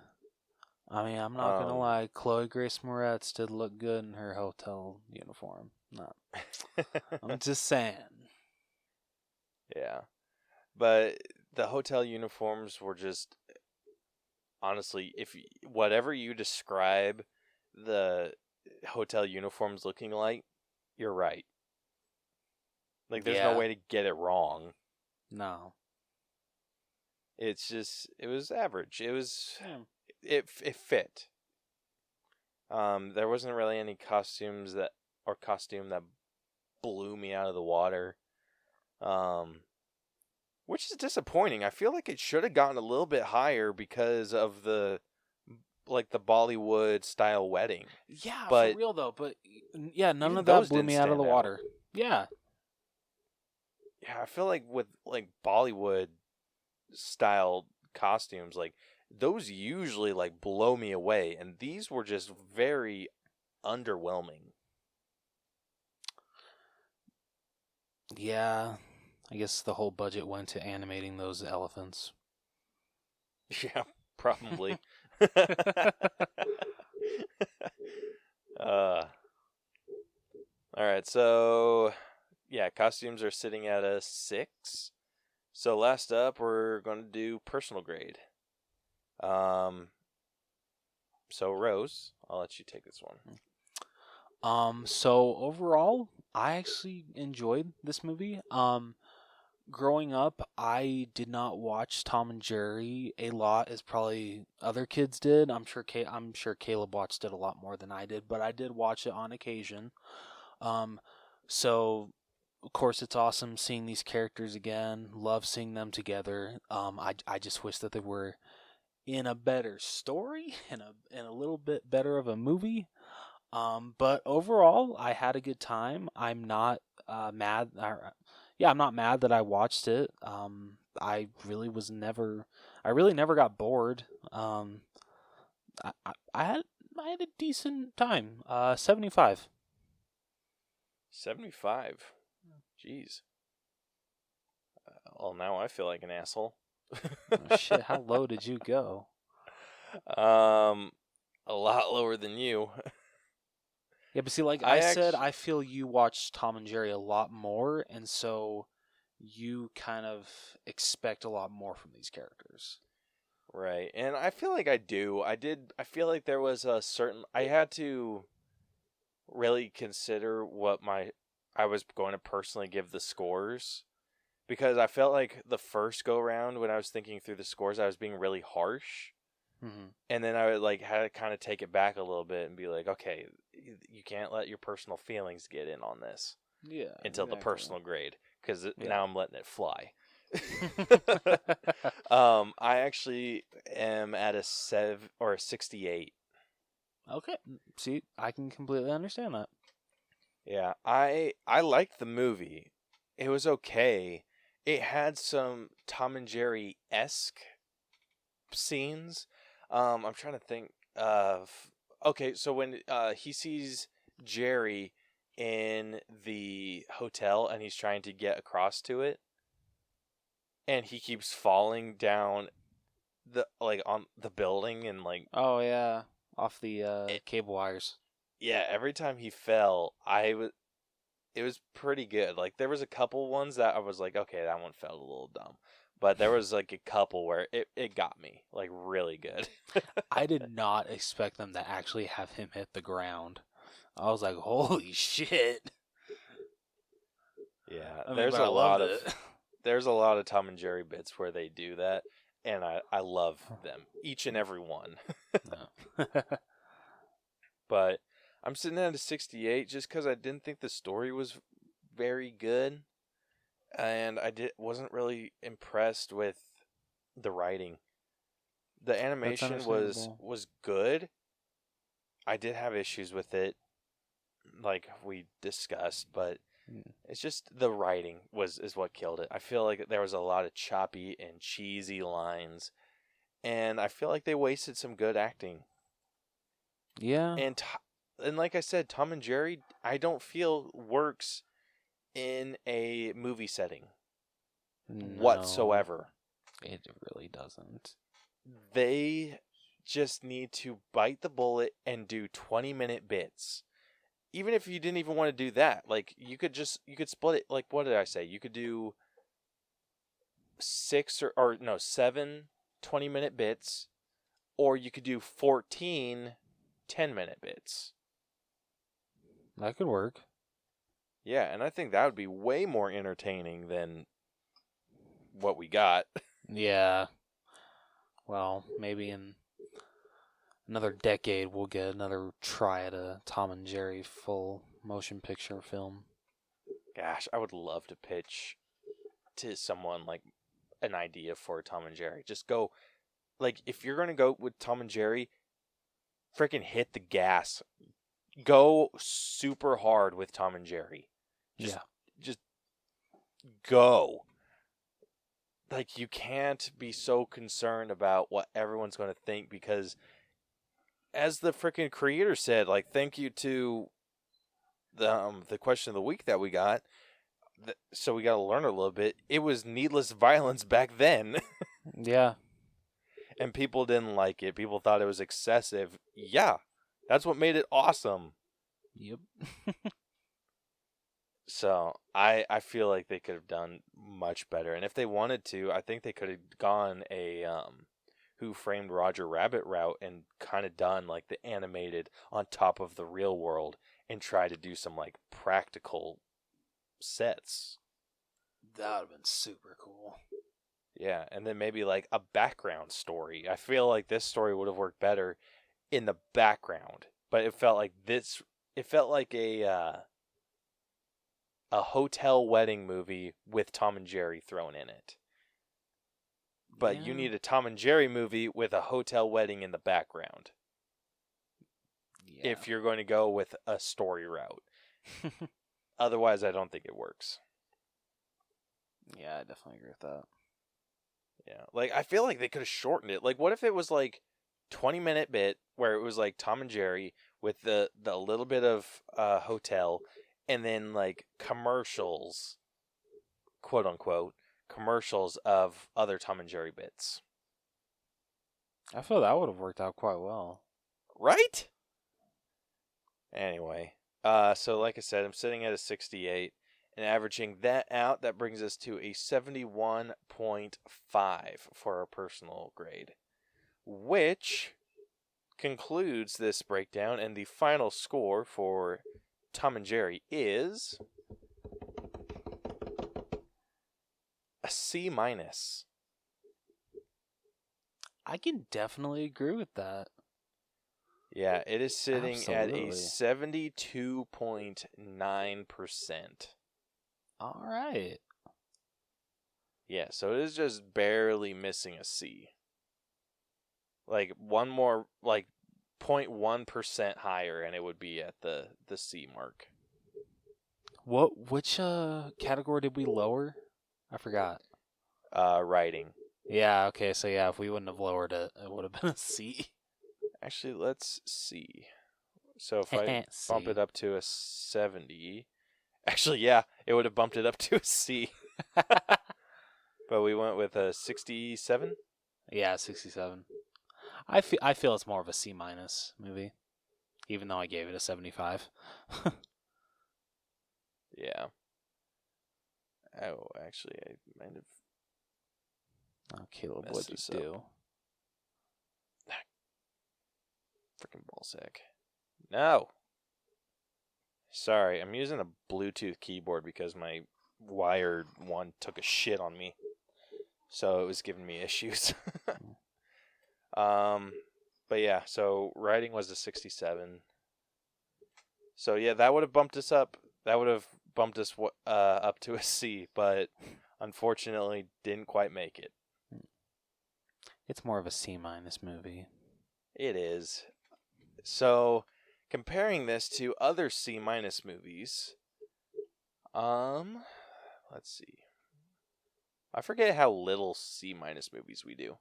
I mean, I'm not gonna lie. Chloe Grace Moretz did look good in her hotel uniform. No, I'm just saying. Yeah, but the hotel uniforms were just honestly, whatever you describe the hotel uniforms looking like, you're right. Like, there's no way to get it wrong. No. It's just, it was average. It was, it fit. There wasn't really any costume that blew me out of the water. Which is disappointing. I feel like it should have gotten a little bit higher because of the Bollywood style wedding. Yeah, for real though. But yeah, none of that blew me out of the water. Yeah. Yeah, I feel like with like Bollywood style costumes, like those usually like blow me away, and these were just very underwhelming. Yeah, I guess the whole budget went to animating those elephants. Yeah, probably. All right, so yeah, costumes are sitting at a 6. So last up, we're going to do personal grade. So Rose, I'll let you take this one. So overall, I actually enjoyed this movie. Growing up, I did not watch Tom and Jerry a lot as probably other kids did. I'm sure Caleb watched it a lot more than I did, but I did watch it on occasion. So of course it's awesome seeing these characters again. Love seeing them together. I just wish that they were in a better story and a little bit better of a movie. But overall, I had a good time. I'm not mad. I'm not mad that I watched it. I really never got bored. I had a decent time. 75. 75. Jeez. Well, now I feel like an asshole. Oh, shit, how low did you go? A lot lower than you. Yeah, but see, like I said, I feel you watched Tom and Jerry a lot more, and so you kind of expect a lot more from these characters. Right, and I feel like I do. I feel like there was I had to really consider what I was going to personally give the scores, because I felt like the first go round when I was thinking through the scores, I was being really harsh. Mm-hmm. And then I would had to kind of take it back a little bit and be like, okay, you can't let your personal feelings get in on this. Yeah. Until the personal grade, because now I'm letting it fly. I actually am at a 7 or a 68. Okay. See, I can completely understand that. Yeah, I liked the movie. It was okay. It had some Tom and Jerry-esque scenes. I'm trying to think of... Okay, so when he sees Jerry in the hotel and he's trying to get across to it, and he keeps falling down on the building and oh yeah, off the cable wires. Yeah, every time he fell, it was pretty good. Like, there was a couple ones that I was like, okay, that one felt a little dumb. But there was like a couple where it got me like really good. I did not expect them to actually have him hit the ground. I was like, holy shit. Yeah, there's a lot of Tom and Jerry bits where they do that, and I love them, each and every one. But I'm sitting at a 68 just because I didn't think the story was very good, and wasn't really impressed with the writing. The animation was good. I did have issues with it, like we discussed, but it's just the writing is what killed it. I feel like there was a lot of choppy and cheesy lines, and I feel like they wasted some good acting. Yeah. And like I said, Tom and Jerry, I don't feel works in a movie setting. whatsoever. It really doesn't. They just need to bite the bullet and do 20-minute bits. Even if you didn't even want to do that, like you could split it. Like, what did I say? You could do 7 20-minute bits, or you could do 14 10-minute bits. That could work. Yeah, and I think that would be way more entertaining than what we got. Yeah. Well, maybe in another decade we'll get another try at a Tom and Jerry full motion picture film. Gosh, I would love to pitch to someone like an idea for Tom and Jerry. Just go, like, if you're going to go with Tom and Jerry, freaking hit the gas. Go super hard with Tom and Jerry. Just go. Like, you can't be so concerned about what everyone's going to think, because as the freaking creator said, like, thank you to the question of the week that we got, so we got to learn a little bit. It was needless violence back then. Yeah. And people didn't like it. People thought it was excessive. Yeah. That's what made it awesome. Yep. So I feel like they could have done much better. And if they wanted to, I think they could have gone a Who Framed Roger Rabbit route and kind of done like the animated on top of the real world and try to do some like practical sets. That would have been super cool. Yeah, and then maybe like a background story. I feel like this story would have worked better in the background, but it felt like a hotel wedding movie with Tom and Jerry thrown in it. But you need a Tom and Jerry movie with a hotel wedding in the background. Yeah. If you're going to go with a story route. Otherwise, I don't think it works. Yeah, I definitely agree with that. Yeah, like I feel like they could have shortened it. Like, what if it was like 20-minute bit where it was like Tom and Jerry with the little bit of hotel, and then like commercials, quote unquote, commercials of other Tom and Jerry bits. I feel that would have worked out quite well. Right? Anyway, so like I said, I'm sitting at a 68. And averaging that out, that brings us to a 71.5 for our personal grade. Which concludes this breakdown, and the final score for Tom and Jerry is a C-. I can definitely agree with that. Yeah, it is sitting at a 72.9%. All right. Yeah, so it is just barely missing a C. Like one more, like 0.1% higher, and it would be at the C mark. Which category did we lower? I forgot. Writing. Yeah. Okay. So yeah, if we wouldn't have lowered it, it would have been a C. Actually, let's see. So if I bump it up to a 70. Actually, yeah, it would have bumped it up to a C. But we went with a 67? Yeah, 67. I feel it's more of a C- movie, even though I gave it a 75. Yeah. Oh, actually, I might have... Oh, Caleb, what'd you do? Freaking ballsack. No! Sorry, I'm using a Bluetooth keyboard because my wired one took a shit on me. So it was giving me issues. But yeah, so writing was a 67. So yeah, that would have bumped us up. That would have bumped us up to a C, but unfortunately didn't quite make it. It's more of a C- movie. It is. So... comparing this to other C- movies, let's see. I forget how little C- movies we do.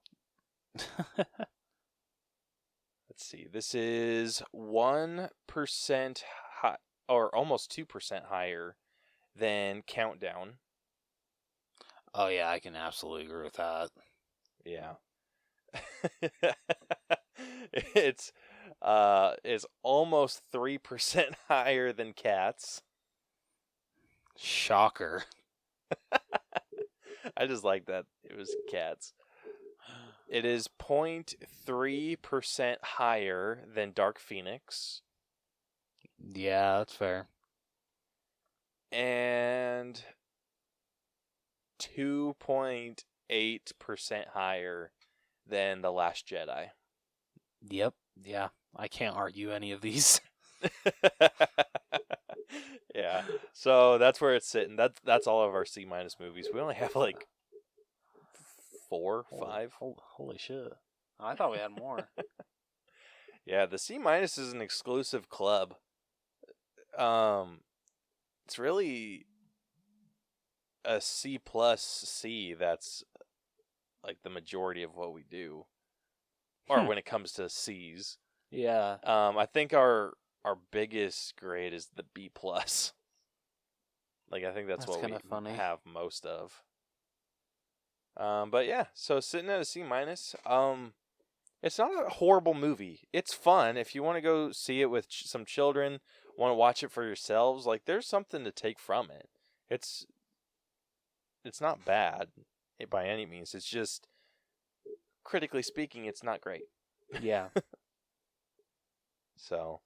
Let's see. This is 1% high, or almost 2% higher than Countdown. Oh yeah, I can absolutely agree with that. Yeah. it's almost 3% higher than cats. Shocker. I just like that it was cats. It is 0.3% higher than Dark Phoenix. Yeah, that's fair. And 2.8% higher than The Last Jedi. Yep. Yeah, I can't argue any of these. Yeah. So that's where it's sitting. That's all of our C- movies. We only have like 4, 5. Holy shit. I thought we had more. Yeah, the C- is an exclusive club. It's really a C plus C that's like the majority of what we do. Or when it comes to C's. Yeah. I think our biggest grade is the B plus. Like I think that's what we funny. have most of. But yeah, so sitting at a C minus. It's not a horrible movie. It's fun if you want to go see it with some children. Want to watch it for yourselves? Like there's something to take from it. It's not bad by any means. It's just critically speaking, it's not great. Yeah. So,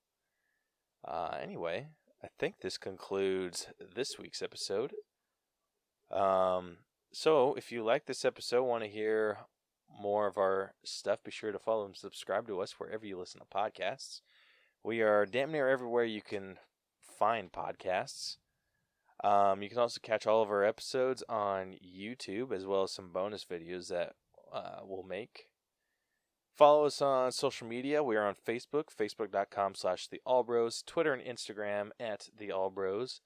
anyway, I think this concludes this week's episode. So if you like this episode, want to hear more of our stuff, be sure to follow and subscribe to us wherever you listen to podcasts. We are damn near everywhere you can find podcasts. You can also catch all of our episodes on YouTube, as well as some bonus videos that we'll make. Follow us on social media. We are on Facebook, facebook.com/theallbros, Twitter and Instagram @theallbros.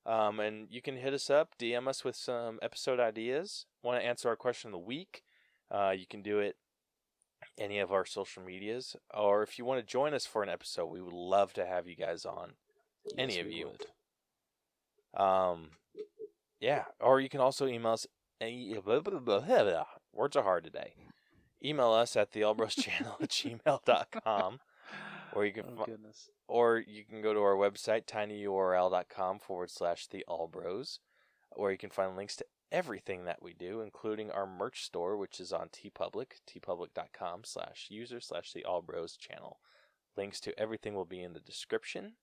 And you can hit us up, DM us with some episode ideas. Want to answer our question of the week? You can do it any of our social medias. Or if you want to join us for an episode, we would love to have you guys on. Any of you. Yeah. Or you can also email us. Words are hard today. Email us at theallbroschannel@gmail.com. Or you can or you can go to our website, tinyurl.com/theallbros, where you can find links to everything that we do, including our merch store, which is on TeePublic, tpublic.com/user/theallbros channel. Links to everything will be in the description.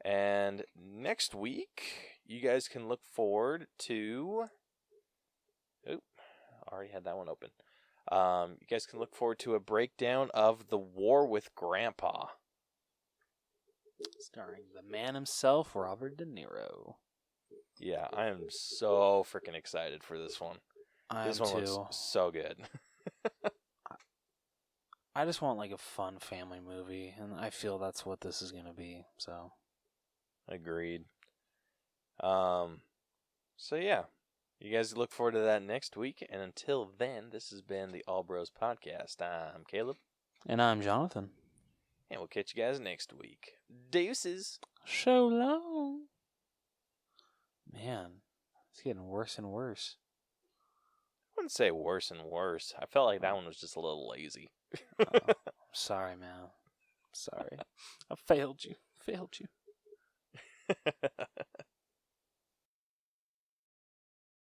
And next week, you guys can look forward to... I already had that one open. You guys can look forward to a breakdown of The War with Grandpa. Starring the man himself, Robert De Niro. Yeah, I am so freaking excited for this one. This one looks so good. I just want like a fun family movie, and I feel that's what this is going to be, so. Agreed. So yeah. You guys look forward to that next week, and until then, this has been the All Bros Podcast. I'm Caleb. And I'm Jonathan. And we'll catch you guys next week. Deuces. So long. Man, it's getting worse and worse. I wouldn't say worse and worse. I felt like that one was just a little lazy. I'm sorry, man. Sorry. I failed you.